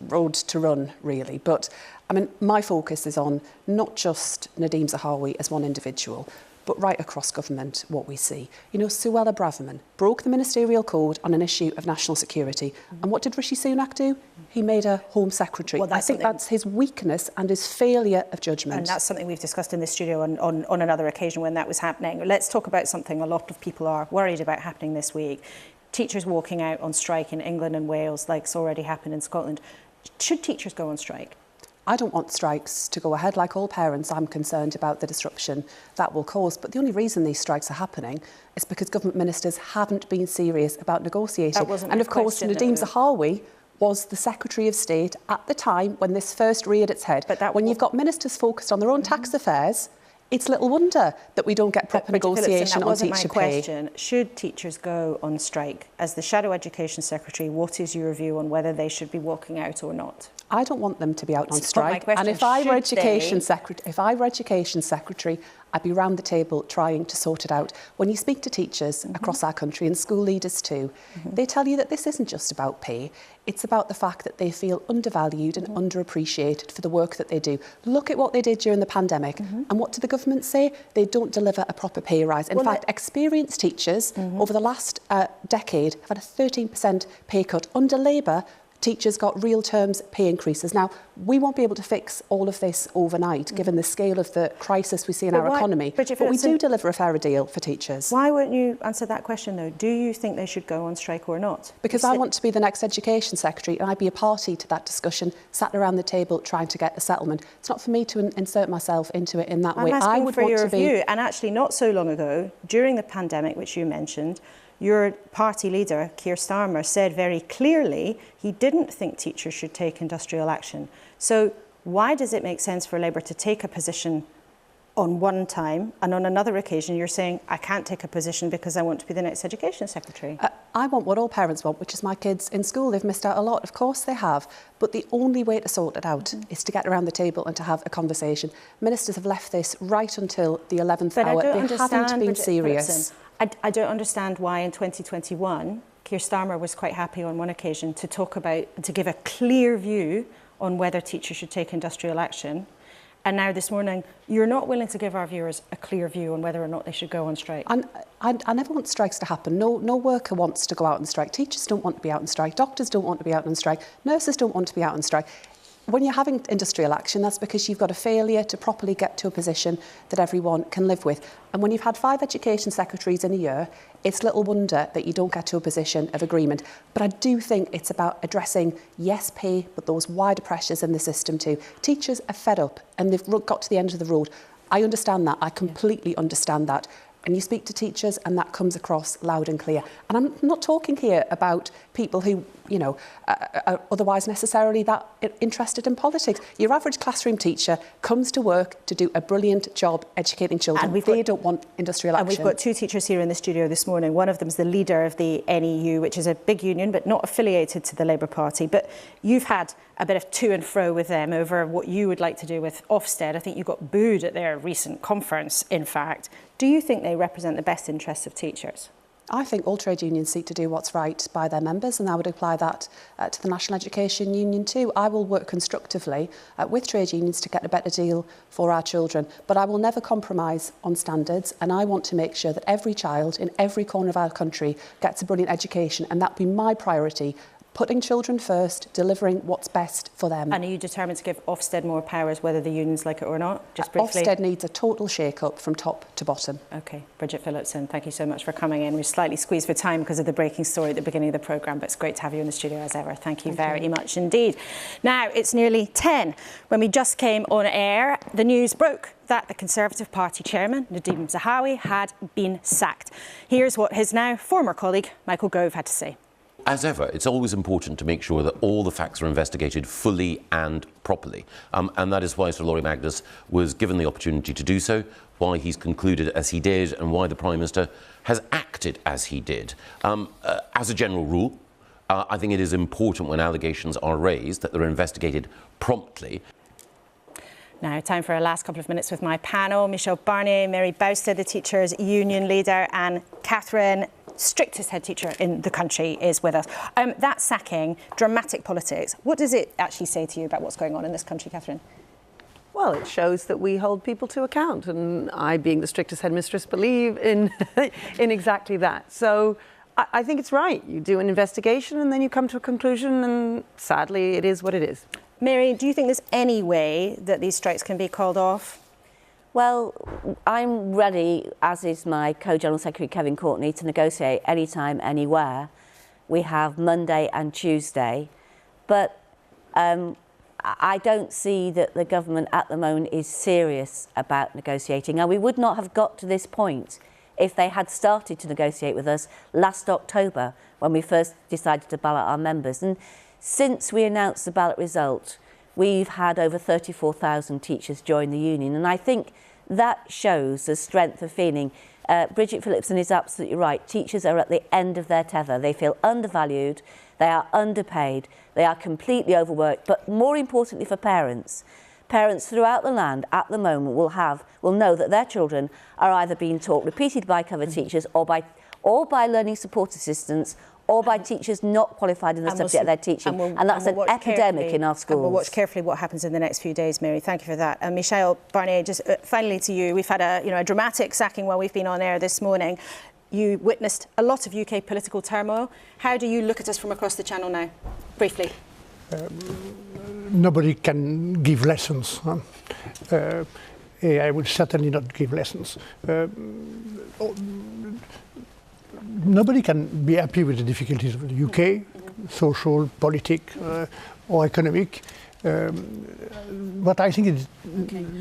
road to run, really. But, I mean, my focus is on not just Nadim Zahawi as one individual, but right across government what we see. You know, Suella Braverman broke the ministerial code on an issue of national security. And what did Rishi Sunak do? He made her Home Secretary. Well, I think that's his weakness and his failure of judgment. And that's something we've discussed in the studio on another occasion when that was happening. Let's talk about something a lot of people are worried about happening this week. Teachers walking out on strike in England and Wales, like's already happened in Scotland. Should teachers go on strike? I don't want strikes to go ahead. Like all parents, I'm concerned about the disruption that will cause. But the only reason these strikes are happening is because government ministers haven't been serious about negotiating. That wasn't and my of course, question, Nadim Zahawi was the Secretary of State at the time when this first reared its head. But when you've got ministers focused on their own tax affairs, it's little wonder that we don't get proper negotiation on teacher pay. That wasn't my question. Should teachers go on strike? As the Shadow Education Secretary, what is your view on whether they should be walking out or not? I don't want them to be out on strike. And if I were Education Secretary, I'd be round the table trying to sort it out. When you speak to teachers across our country and school leaders too, they tell you that this isn't just about pay. It's about the fact that they feel undervalued and underappreciated for the work that they do. Look at what they did during the pandemic. And what did the government say? They don't deliver a proper pay rise. In fact, experienced teachers over the last decade have had a 13% pay cut. Under Labour, teachers got real terms pay increases. Now, we won't be able to fix all of this overnight, given the scale of the crisis we see in our economy. But we do deliver a fairer deal for teachers. Why won't you answer that question, though? Do you think they should go on strike or not? Because I want to be the next Education Secretary and I'd be a party to that discussion, sat around the table trying to get a settlement. It's not for me to insert myself into it in that way. I would want your view. And actually, not so long ago, during the pandemic, which you mentioned, your party leader, Keir Starmer, said very clearly he didn't think teachers should take industrial action. So why does it make sense for Labour to take a position on one time and on another occasion you're saying, I can't take a position because I want to be the next Education Secretary? I want what all parents want, which is my kids in school. They've missed out a lot. Of course they have. But the only way to sort it out is to get around the table and to have a conversation. Ministers have left this right until the 11th hour. They haven't been serious. I don't understand why in 2021 Keir Starmer was quite happy on one occasion to talk about, to give a clear view on whether teachers should take industrial action. And now this morning, you're not willing to give our viewers a clear view on whether or not they should go on strike. I never want strikes to happen. No worker wants to go out on strike. Teachers don't want to be out on strike. Doctors don't want to be out on strike. Nurses don't want to be out on strike. When you're having industrial action, that's because you've got a failure to properly get to a position that everyone can live with. And when you've had 5 education secretaries in a year, it's little wonder that you don't get to a position of agreement. But I do think it's about addressing, yes, pay, but those wider pressures in the system too. Teachers are fed up and they've got to the end of the road. I understand that. I completely understand that. And you speak to teachers and that comes across loud and clear. And I'm not talking here about people who, you know, are otherwise necessarily that interested in politics. Your average classroom teacher comes to work to do a brilliant job educating children. And they don't want industrial action. And we've got 2 teachers here in the studio this morning. One of them is the leader of the NEU, which is a big union, but not affiliated to the Labour Party. But you've had a bit of to and fro with them over what you would like to do with Ofsted. I think you got booed at their recent conference, in fact. Do you think they represent the best interests of teachers? I think all trade unions seek to do what's right by their members, and I would apply that to the National Education Union too. I will work constructively with trade unions to get a better deal for our children, but I will never compromise on standards, and I want to make sure that every child in every corner of our country gets a brilliant education, and that will be my priority. Putting children first, delivering what's best for them. And are you determined to give Ofsted more powers, whether the unions like it or not? Just briefly. Ofsted needs a total shake-up from top to bottom. OK. Bridget Phillipson, thank you so much for coming in. We're slightly squeezed for time because of the breaking story at the beginning of the programme, but it's great to have you in the studio as ever. Thank you very much indeed. Now, it's nearly 10. When we just came on air, the news broke that the Conservative Party chairman, Nadim Zahawi, had been sacked. Here's what his now former colleague, Michael Gove, had to say. As ever, it's always important to make sure that all the facts are investigated fully and properly. And that is why Sir Laura Magnus was given the opportunity to do so, why he's concluded as he did, and why the Prime Minister has acted as he did. As a general rule, I think it is important when allegations are raised that they're investigated promptly. Now, time for our last couple of minutes with my panel. Michelle Barnier, Mary Bousted, the teachers' union leader, and Catherine, strictest head teacher in the country, is with us. That sacking, dramatic politics, what does it actually say to you about what's going on in this country, Catherine? Well, it shows that we hold people to account, and I, being the strictest headmistress, believe in in exactly that. So I think it's right. You do an investigation and then you come to a conclusion, and sadly, it is what it is. Mary, do you think there's any way that these strikes can be called off? Well, I'm ready, as is my co-general secretary Kevin Courtney, to negotiate anytime, anywhere. We have Monday and Tuesday, but I don't see that the government at the moment is serious about negotiating, and we would not have got to this point if they had started to negotiate with us last October when we first decided to ballot our members. And since we announced the ballot result, we've had over 34,000 teachers join the union, and I think that shows the strength of feeling. Bridget Phillipson is absolutely right. Teachers are at the end of their tether. They feel undervalued, they are underpaid, they are completely overworked, but more importantly for parents, parents throughout the land at the moment will know that their children are either being taught repeated by cover teachers or by learning support assistants or by teachers not qualified in the subject they're teaching. And that's an epidemic in our schools. And we'll watch carefully what happens in the next few days, Mary. Thank you for that. And Michelle Barnier, just finally to you. We've had a dramatic sacking while we've been on air this morning. You witnessed a lot of UK political turmoil. How do you look at us from across the channel now? Briefly. Nobody can give lessons. I will certainly not give lessons. Nobody can be happy with the difficulties of the UK, social, political, or economic. But I think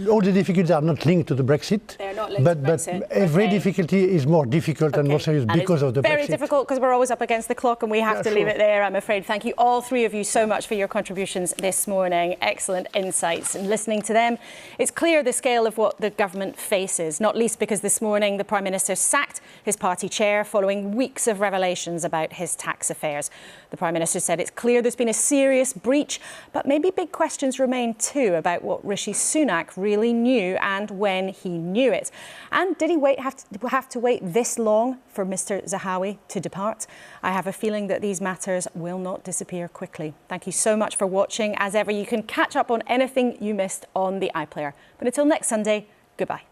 all the difficulties are not linked to the Brexit. They're not linked to Brexit. But every difficulty is more difficult and more serious because of the Brexit. Very difficult because we're always up against the clock and we have to leave it there, I'm afraid. Thank you, all three of you, so much for your contributions this morning. Excellent insights. And listening to them, it's clear the scale of what the government faces, not least because this morning the Prime Minister sacked his party chair following weeks of revelations about his tax affairs. The Prime Minister said it's clear there's been a serious breach, but maybe big questions remain too about what Rishi Sunak really knew and when he knew it. And did he have to wait this long for Mr. Zahawi to depart? I have a feeling that these matters will not disappear quickly. Thank you so much for watching. As ever, you can catch up on anything you missed on the iPlayer. But until next Sunday, goodbye.